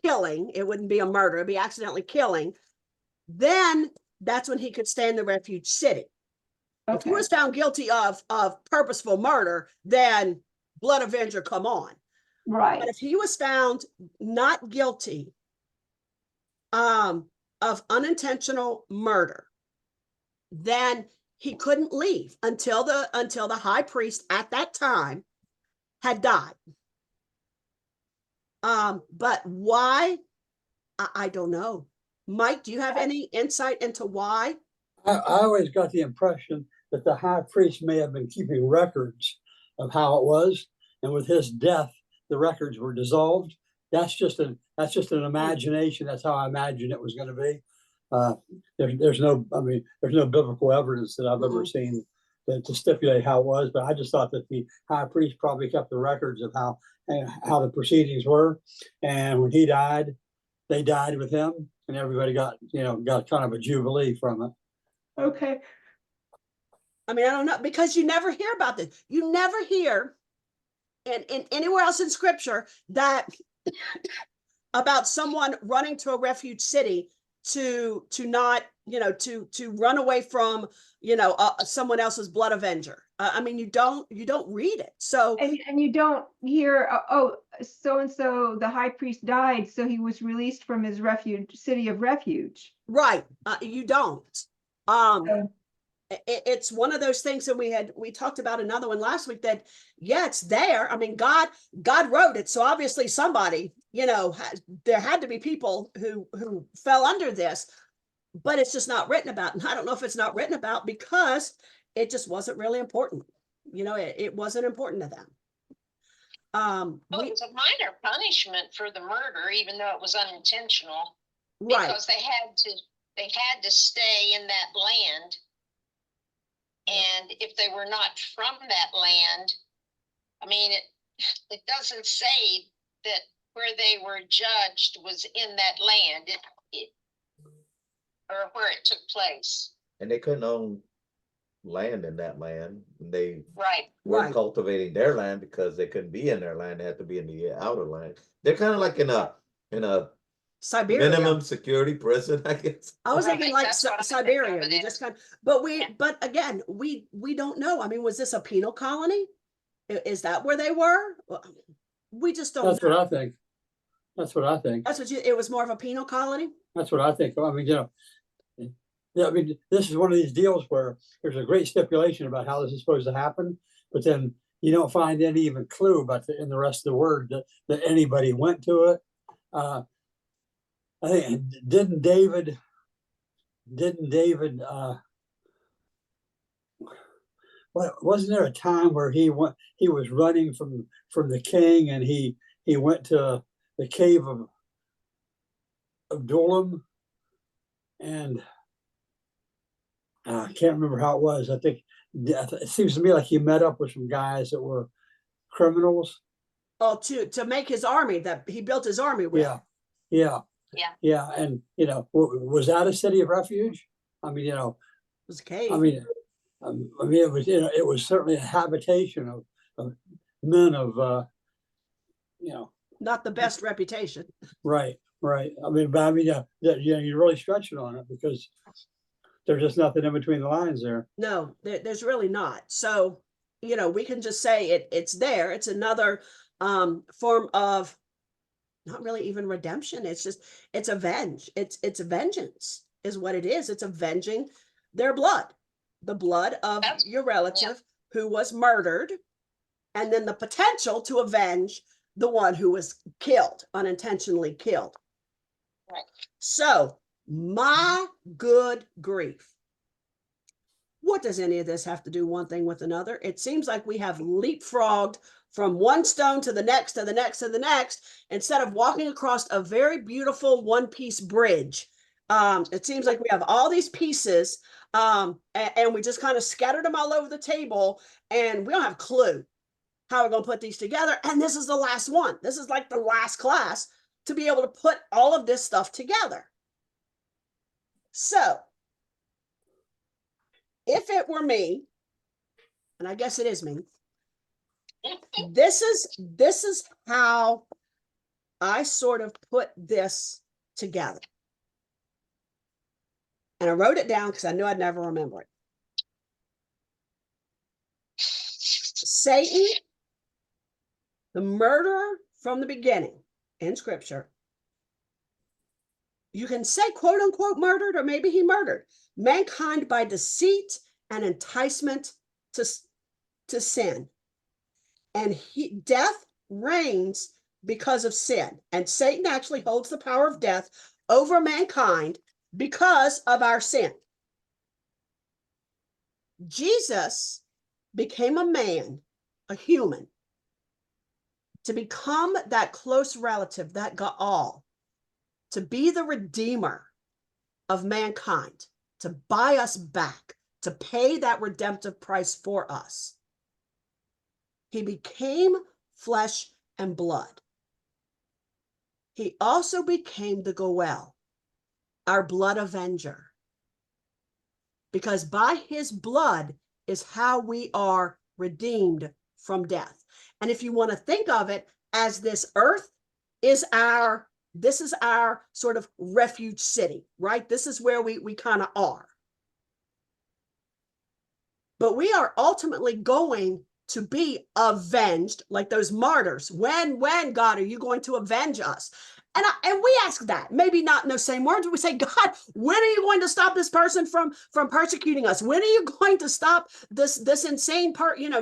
killing, it wouldn't be a murder, it'd be accidentally killing, then that's when he could stay in the refuge city. If he Okay, was found guilty of purposeful murder, then blood avenger, come on. right. But if he was found not guilty of unintentional murder, then he couldn't leave until the high priest at that time had died. But why? I don't know. Mike, do you have any insight into why? I always got the impression that the high priest may have been keeping records of how it was, and with his death, the records were dissolved. That's just an imagination. That's how I imagined it was going to be. There's no biblical evidence that I've ever seen to stipulate how it was, but I just thought that the high priest probably kept the records of how the proceedings were, and when he died, they died with him, and everybody got kind of a jubilee from it. Okay, I mean, I don't know, because you never hear about this. You never hear in anywhere else in scripture that about someone running to a refuge city to not, to run away from, someone else's blood avenger. I mean, you don't read it. So and you don't hear, oh, so and so the high priest died, so he was released from his city of refuge. right, you don't. So, It's one of those things that we talked about another one last week that, yeah, it's there. I mean, God wrote it. So obviously somebody, there had to be people who fell under this, but it's just not written about. And I don't know if it's not written about because it just wasn't really important. It wasn't important to them. Well, it was a minor punishment for the murder, even though it was unintentional, right. because they had to stay in that land. And if they were not from that land, I mean, it doesn't say that where they were judged was in that land, or where it took place. And they couldn't own land in that land. They Right. weren't Right. cultivating their land because they couldn't be in their land. They had to be in the outer land. They're kind of like in a Siberia. minimum security prison, I guess. I was Right, thinking like that's what I'm Siberia. thinking of it You as. just kind of, but again, we don't know. I mean, was this a penal colony? Is that where they were? We just don't That's know. what I think. That's what I think. That's what it was, more of a penal colony. That's what I think. I mean, I mean, this is one of these deals where there's a great stipulation about how this is supposed to happen, but then you don't find any even clue about in the rest of the word that anybody went to it. I think didn't David wasn't there a time where he was running from the king, and he went to the cave of Adullam, and I can't remember how it was. I think it seems to me like he met up with some guys that were criminals. Oh, to make his army that he built his army with. Yeah. And was that a city of refuge? I mean, It was a cave. I mean, it was certainly a habitation of men of, Not the best reputation. right. I mean, you're really stretching on it because there's just nothing in between the lines there. No, there's really not. So, we can just say it's there. It's another form of not really even redemption. It's just, it's avenge. It's vengeance is what it is. It's avenging their blood, the blood of your relative who was murdered, and then the potential to avenge the one who was killed, unintentionally killed. Right. So, my good grief. What does any of this have to do one thing with another? It seems like we have leapfrogged from one stone to the next, to the next, to the next, instead of walking across a very beautiful one-piece bridge. It seems like we have all these pieces, and we just kind of scattered them all over the table, and we don't have a clue how we're going to put these together. And this is the last one. This is like the last class to be able to put all of this stuff together. So, if it were me, and I guess it is me, this is how I sort of put this together. And I wrote it down because I knew I'd never remember it. Satan, the murderer from the beginning in scripture, you can say quote unquote murdered, or maybe he murdered mankind by deceit and enticement to sin. And death reigns because of sin. And Satan actually holds the power of death over mankind because of our sin. Jesus became a man, a human, to become that close relative, that Gaal, to be the redeemer of mankind, to buy us back, to pay that redemptive price for us. He became flesh and blood. He also became the Goel, our blood avenger. Because by his blood is how we are redeemed from death. And if you want to think of it as this earth is this is our sort of refuge city, right? This is where we kind of are. But we are ultimately going to be avenged like those martyrs. When, God, are you going to avenge us? And we ask that, maybe not in those same words, but we say, God, when are you going to stop this person from persecuting us? When are you going to stop this insane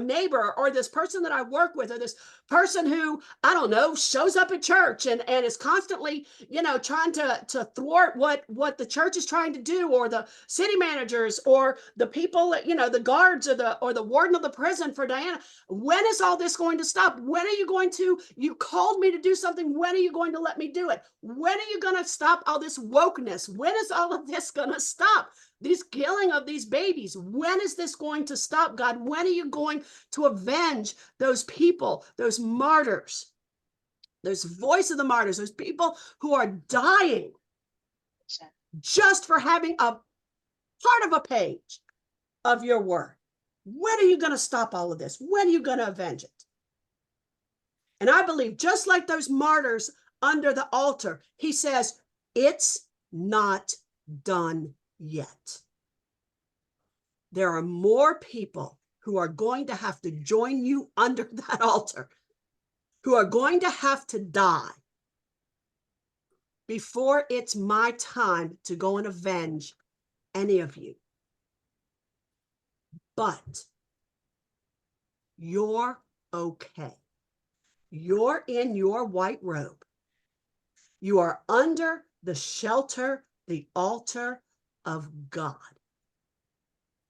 neighbor, or this person that I work with, or this person who, I don't know, shows up at church and is constantly, trying to thwart what the church is trying to do, or the city managers, or the people, the guards, or the warden of the prison for Diana. When is all this going to stop? When are you going to, you called me to do something. When are you going to let me do it? When are you going to stop all this wokeness? When is all of this going to stop? These killing of these babies. When is this going to stop, God? When are you going to avenge those people, those martyrs, those voice of the martyrs, those people who are dying just for having a part of a page of your word? When are you going to stop all of this? When are you going to avenge it? And I believe, just like those martyrs under the altar, he says, it's not done yet. There are more people who are going to have to join you under that altar, who are going to have to die before it's my time to go and avenge any of you. But you're okay. You're in your white robe. You are under the shelter, the altar of God.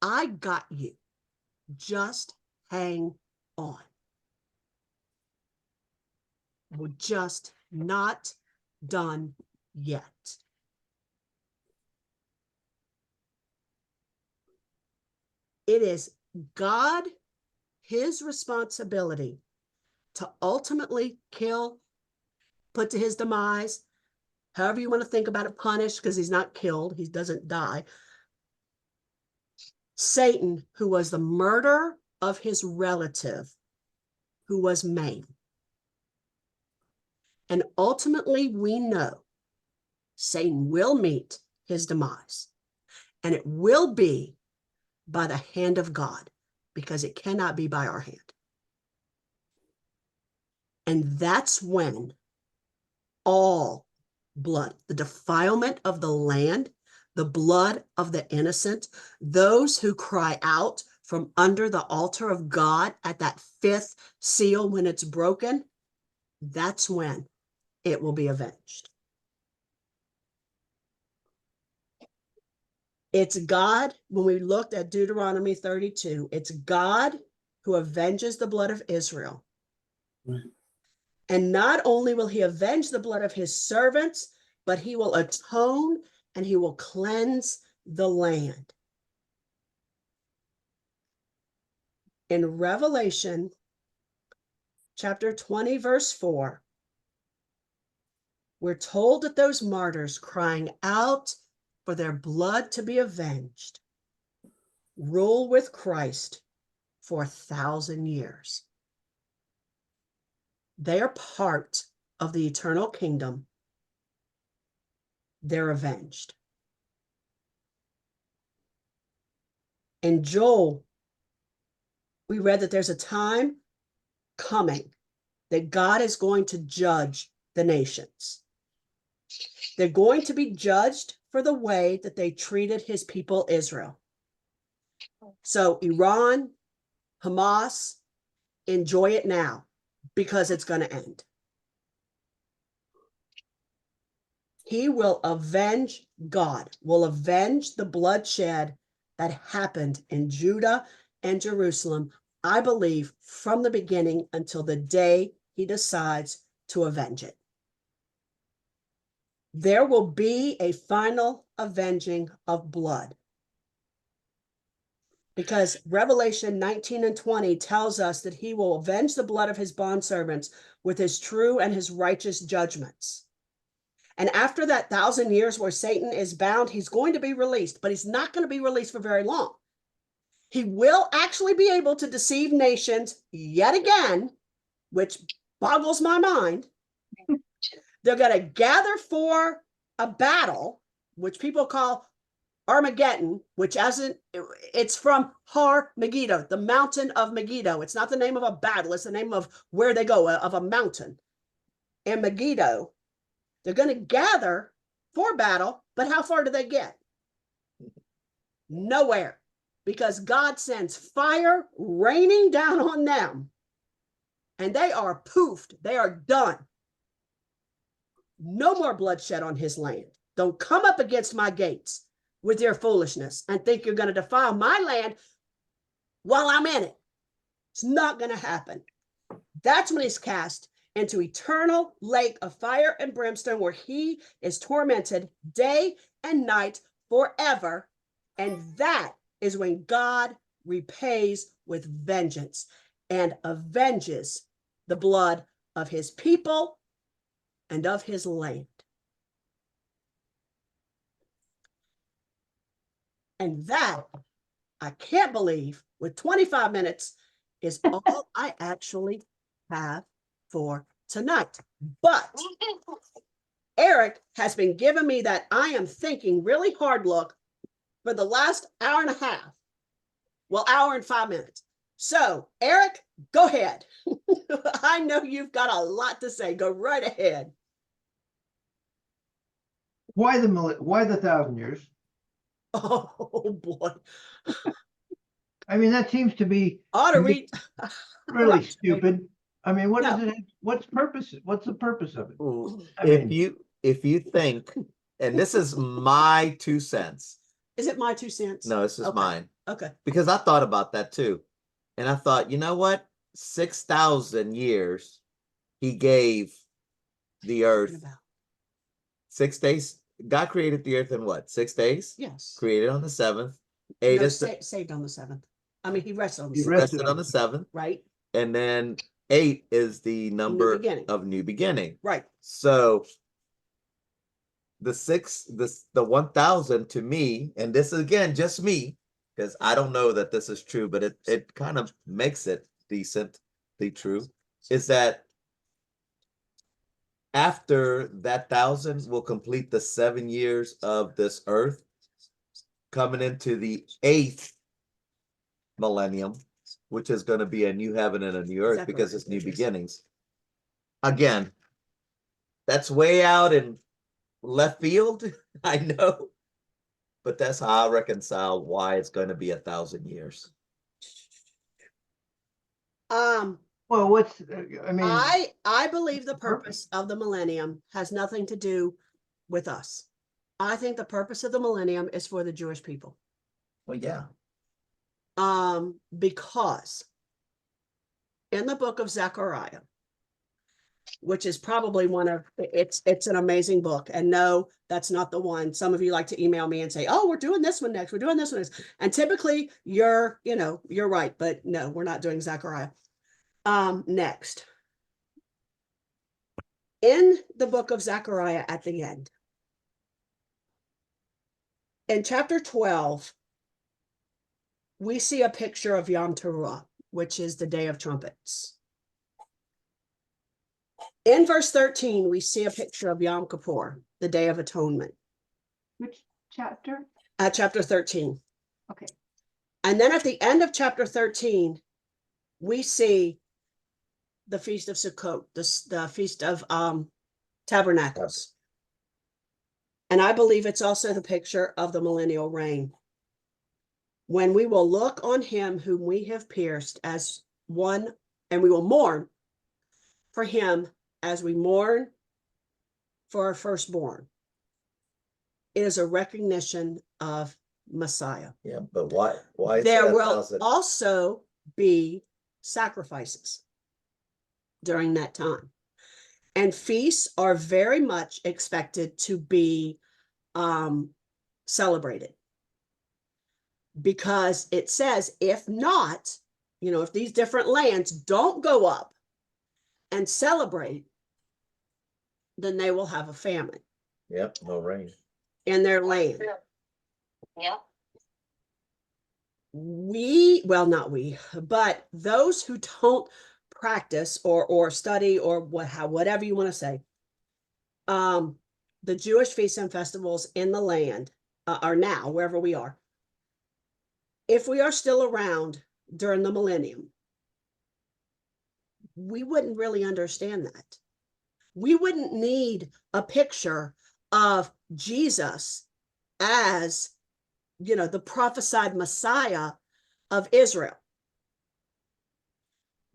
I got you. Just hang on. We're just not done yet. It is God, his responsibility to ultimately kill, put to his demise, however you want to think about it, punish, because he's not killed, he doesn't die. Satan, who was the murderer of his relative, who was man. And ultimately, we know Satan will meet his demise, and it will be by the hand of God, because it cannot be by our hand. And that's when all blood, the defilement of the land, the blood of the innocent, those who cry out from under the altar of God at that fifth seal when it's broken, that's when it will be avenged. It's God, when we looked at Deuteronomy 32, it's God who avenges the blood of Israel. Right. And not only will he avenge the blood of his servants, but he will atone and he will cleanse the land. In Revelation chapter 20, verse 4, we're told that those martyrs crying out for their blood to be avenged rule with Christ for 1,000 years. They are part of the eternal kingdom. They're avenged. In Joel, we read that there's a time coming, that God is going to judge the nations. They're going to be judged for the way that they treated his people Israel. So Iran, Hamas, enjoy it now because it's going to end. He will avenge, God will avenge the bloodshed that happened in Judah and Jerusalem, I believe, from the beginning until the day he decides to avenge it. There will be a final avenging of blood. Because Revelation 19 and 20 tells us that he will avenge the blood of his bondservants with his true and his righteous judgments. And after that 1,000 years where Satan is bound, he's going to be released, but he's not going to be released for very long. He will actually be able to deceive nations yet again, which boggles my mind. They're going to gather for a battle, which people call Armageddon, which it's from Har Megiddo, the mountain of Megiddo. It's not the name of a battle. It's the name of where they go, of a mountain. And Megiddo, they're going to gather for battle, but how far do they get? Nowhere, because God sends fire raining down on them, and they are poofed. They are done. No more bloodshed on his land. Don't come up against my gates with your foolishness and think you're going to defile my land while I'm in it. It's not going to happen. That's when he's cast into eternal lake of fire and brimstone, where he is tormented day and night forever. And that is when God repays with vengeance and avenges the blood of his people and of his land. And that, I can't believe, with 25 minutes, is all I actually have for tonight. But Eric has been giving me that I am thinking really hard look for the last hour and a half. Well, hour and 5 minutes. So, Eric, go ahead. I know you've got a lot to say. Go right ahead. Why the 1,000 years? Oh boy. I mean, that seems to be Ought to read. really stupid. I mean, what No. is it? What's the purpose of it? Ooh, I mean- if you think, and this is my 2 cents. Is it my 2 cents? No, this is Okay. mine. Okay. Because I thought about that too. And I thought, you know what? 6,000 years he gave the earth. 6 days. God created the earth in what? 6 days? Yes. Created on the 7th. No, saved on the 7th. I mean, he rested on the He 7th, Rested on the 7th. right? And then 8 is the number beginning. of new beginning. Right. So the 1,000 to me, and this is again just me, because I don't know that this is true, but it kind of makes it decently true, is that after that 1,000 will complete the 7 years of this earth, coming into the 8th millennium, which is going to be a new heaven and a new earth, Exactly because right, it's new yes. beginnings. Again, that's way out in left field, I know, but that's how I reconcile why it's going to be 1,000 years. Well, I mean, I believe the purpose of the millennium has nothing to do with us. I think the purpose of the millennium is for the Jewish people. Well, yeah. Because in the book of Zechariah, which is probably it's an amazing book. And no, that's not the one. Some of you like to email me and say, oh, we're doing this one next. We're doing this one next. And typically you're right, but no, we're not doing Zechariah. Next. In the book of Zechariah at the end, in chapter 12, we see a picture of Yom Teruah, which is the Day of Trumpets. In verse 13, we see a picture of Yom Kippur, the Day of Atonement. Which chapter? At chapter 13. Okay. And then at the end of chapter 13, we see the Feast of Sukkot, the Feast of Tabernacles. And I believe it's also the picture of the millennial reign. When we will look on him whom we have pierced as one, and we will mourn for him as we mourn for our firstborn. It is a recognition of Messiah. Yeah, but why is There it will 1,000? also be sacrifices during that time. And feasts are very much expected to be celebrated. Because it says, if not, if these different lands don't go up and celebrate, then they will have a famine Yep, no rain. in their land. Yeah. Not we, but those who don't practice or study or whatever you want to say, the Jewish feasts and festivals in the land are now, wherever we are. If we are still around during the millennium, we wouldn't really understand that. We wouldn't need a picture of Jesus as, the prophesied Messiah of Israel.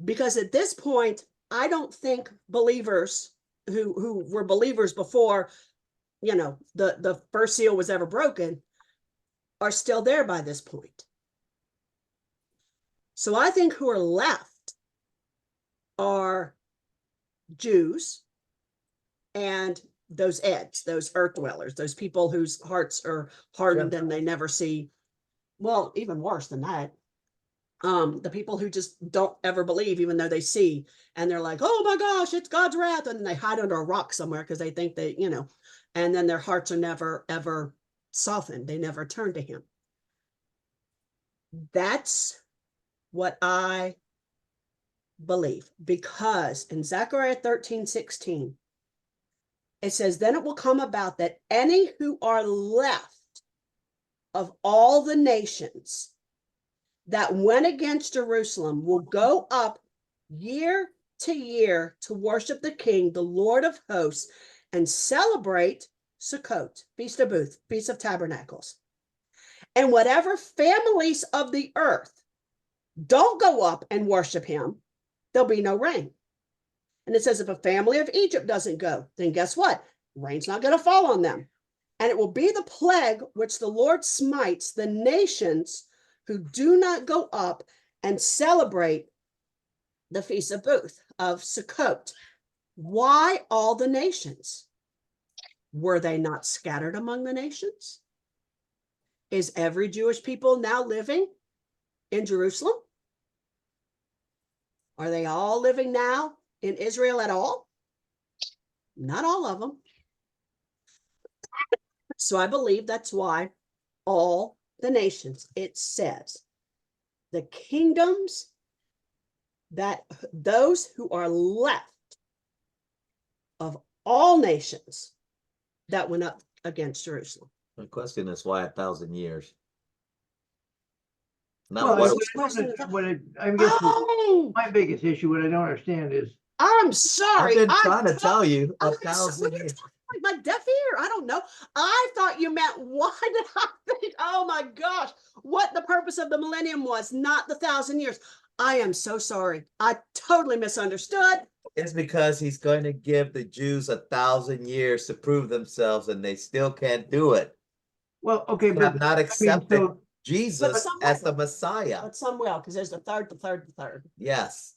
Because at this point, I don't think believers who were believers before, the first seal was ever broken are still there by this point. So I think who are left are Jews and those Eds, those earth dwellers, those people whose hearts are hardened and they never see. Well, even worse than that, the people who just don't ever believe, even though they see, and they're like, oh my gosh, it's God's wrath. And then they hide under a rock somewhere because they think they, and then their hearts are never, ever softened. They never turn to him. That's what I believe, because in Zechariah 13:16, it says, then it will come about that any who are left of all the nations that went against Jerusalem will go up year to year to worship the King, the Lord of hosts, and celebrate Sukkot, Feast of Booths, Feast of Tabernacles. And whatever families of the earth don't go up and worship him, there'll be no rain. And it says if a family of Egypt doesn't go, then guess what? Rain's not going to fall on them. And it will be the plague which the Lord smites the nations who do not go up and celebrate the Feast of Booths, of Sukkot. Why all the nations? Were they not scattered among the nations? Is every Jewish people now living in Jerusalem? Are they all living now in Israel at all? Not all of them. So I believe that's why all the nations, it says, the kingdoms, that those who are left of all nations that went up against Jerusalem. The question is why 1,000 years? Not Well, what I guess Oh, my biggest issue, what I don't understand is, I'm I've sorry. been trying to tell you I'm 1,000 years. like my deaf ear. I don't know. I thought you meant, why did I think, oh my gosh, what the purpose of the millennium was, not the 1,000 years. I am so sorry. I totally misunderstood. It's because he's going to give the Jews 1,000 years to prove themselves, and they still can't do it. well, okay, They but have not accepted so Jesus some as the will. Messiah. But some will, because there's the third. Yes.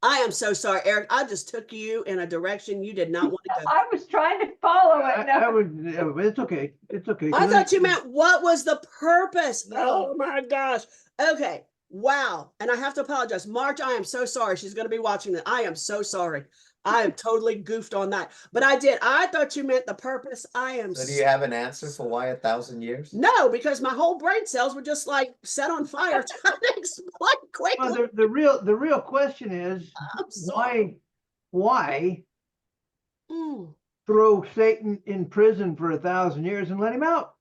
I am so sorry, Eric. I just took you in a direction you did not want to go. I was trying to follow it. I No. would, yeah, but it's okay. It's okay. I 'cause thought you meant what was the purpose? No. Oh my gosh. Okay. Wow. And I have to apologize. Marge, I am so sorry. She's going to be watching that. I am so sorry. I am totally goofed on that. But I did. I thought you meant the purpose. I am So do you have an answer for why 1,000 years? No, because my whole brain cells were just like set on fire trying to explain quickly. Well, the real question is, I'm sorry. why Mm. throw Satan in prison for 1,000 years and let him out?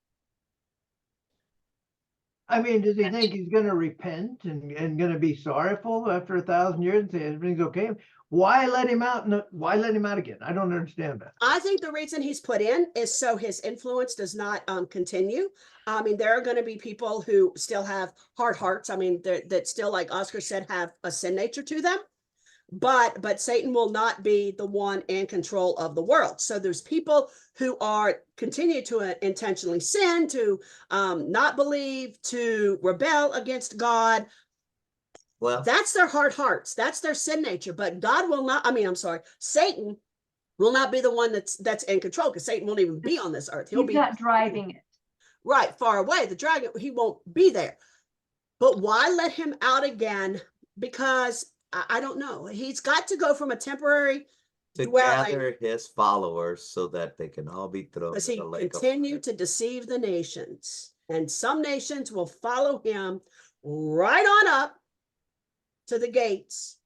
I mean, does he think he's gonna repent and gonna be sorrowful after 1,000 years and say everything's okay? Why let him out? Why let him out again? I don't understand that. I think the reason he's put in is so his influence does not continue. I mean, there are going to be people who still have hard hearts. I mean, that still, like Oscar said, have a sin nature to them. But Satan will not be the one in control of the world. So there's people who are continue to intentionally sin, to not believe, to rebel against God. Well, That's their hard hearts. That's their sin nature. But God will not. I mean, I'm sorry, Satan will not be the one that's in control, because Satan won't even be on this earth. He'll He's be not driving it. right far away. The dragon, he won't be there. But why let him out again? Because I don't know. He's got to go from a temporary to dwelling, gather his followers so that they can all be thrown because in he the lake of continued fire. to deceive the nations. And some nations will follow him right on up to the gates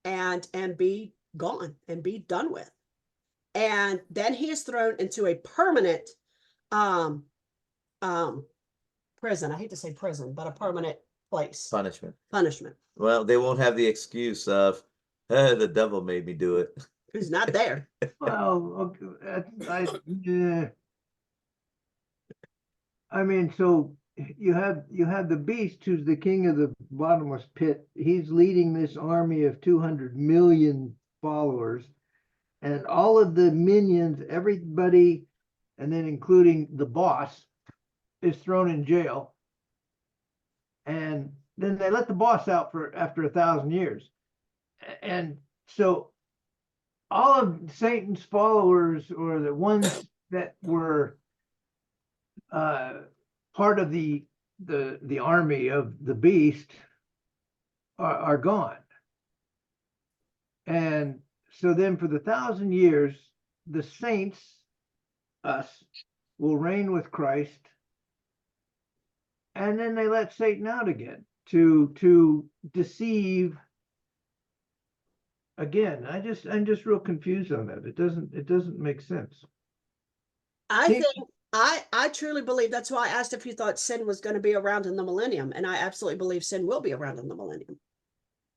and be gone and be done with. And then he is thrown into a permanent um prison. I hate to say prison, but a permanent place. Punishment. Punishment. Well, they won't have the excuse of, the devil made me do it. Who's not there. Well, okay, yeah. I mean, so you have the beast who's the king of the bottomless pit. He's leading this army of 200 million followers, and all of the minions, everybody, and then including the boss, is thrown in jail. And then they let the boss out for after 1,000 years. And so all of Satan's followers, or the ones that were part of the army of the beast, are gone. And so then for the 1,000 years, the saints, us, will reign with Christ. And then they let Satan out again to deceive again. I'm just real confused on that. It doesn't make sense. I See- think I truly believe, that's why I asked if you thought sin was going to be around in the millennium. And I absolutely believe sin will be around in the millennium.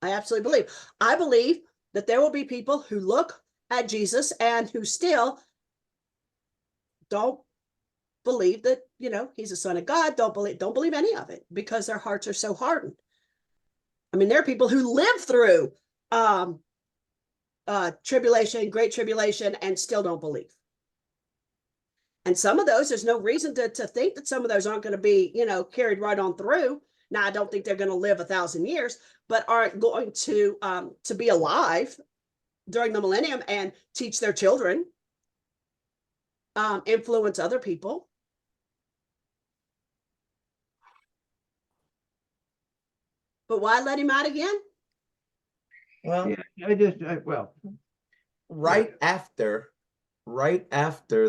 I absolutely believe. I believe that there will be people who look at Jesus and who still don't believe that, he's a son of God, don't believe any of it, because their hearts are so hardened. I mean, there are people who live through tribulation, great tribulation, and still don't believe. And some of those, there's no reason to think that some of those aren't going to be, carried right on through. Now, I don't think they're going to live 1,000 years, but aren't going to be alive during the millennium and teach their children, influence other people. But why let him out again? Well, Yeah, well, right after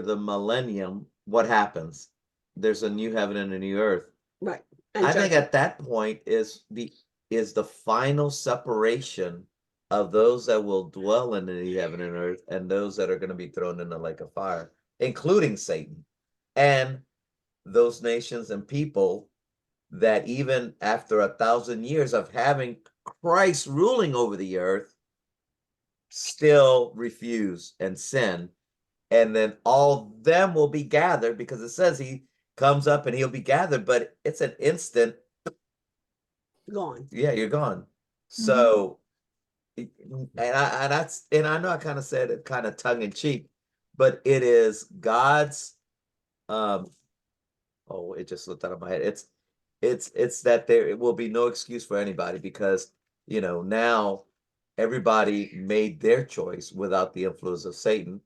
the millennium, what happens? There's a new heaven and a new earth. Right. And I think judgment. at that point is the final separation of those that will dwell in the new heaven and earth, and those that are going to be thrown in the lake of fire, including Satan, and those nations and people that even after 1,000 years of having Christ ruling over the earth, still refuse and sin. And then all of them will be gathered, because it says he comes up and he'll be gathered, but it's an instant. Gone. Yeah, you're gone. So, and I know I kind of said it kind of tongue in cheek, but it is God's, oh, it just slipped out of my head. It's that there will be no excuse for anybody, because, now everybody made their choice without the influence of Satan,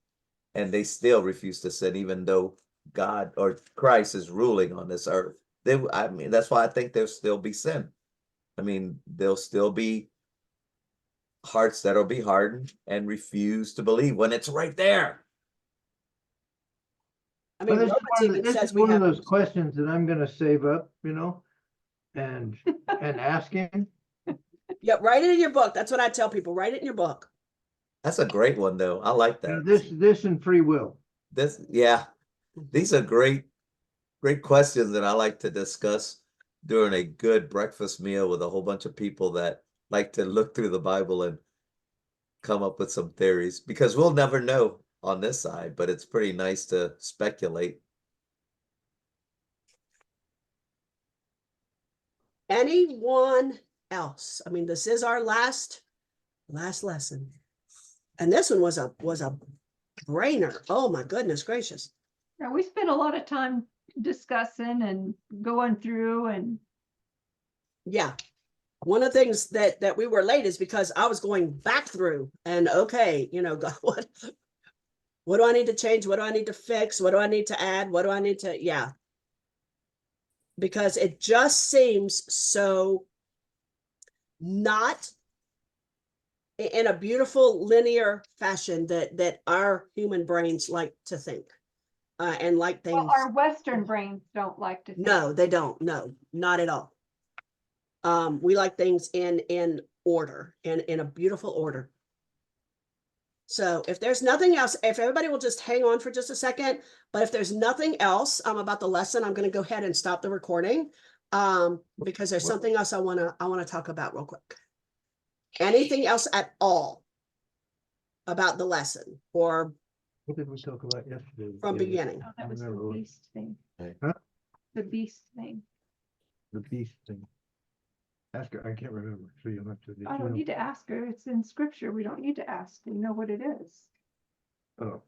and they still refuse to sin, even though God or Christ is ruling on this earth. I mean, that's why I think there'll still be sin. I mean, there'll still be hearts that'll be hardened and refuse to believe when it's right there. I mean, well, Romans even this says is we one of have. those questions that I'm gonna save up, and ask him. Yeah, write it in your book. That's what I tell people. Write it in your book. That's a great one, though. I like that. This and free will. Yeah, these are great questions that I like to discuss during a good breakfast meal with a whole bunch of people that like to look through the Bible and come up with some theories, because we'll never know on this side, but it's pretty nice to speculate. Anyone else? I mean, this is our last lesson. And this one was a brainer. Oh my goodness gracious. Yeah, we spent a lot of time discussing and going through and Yeah. One of the things that we were late is because I was going back through and okay, you know, God, what do I need to change? What do I need to fix? What do I need to add? What do I need to, yeah. Because it just seems so not in a beautiful linear fashion that our human brains like to think and like things. well, our Western brains don't like to think. No, they don't. No, not at all. We like things in order, in a beautiful order. So if there's nothing else, if everybody will just hang on for just a second, but if there's nothing else about the lesson, I'm going to go ahead and stop the recording because there's something else I want to talk about real quick. Anything else at all about the lesson or What did we talk about yesterday? from beginning? Oh, that was the remember what- beast thing. Huh? The beast thing. The beast thing. Ask her, I can't remember, so you'll have to. I don't need to ask her. It's in scripture. We don't need to ask. We know what it is. Oh,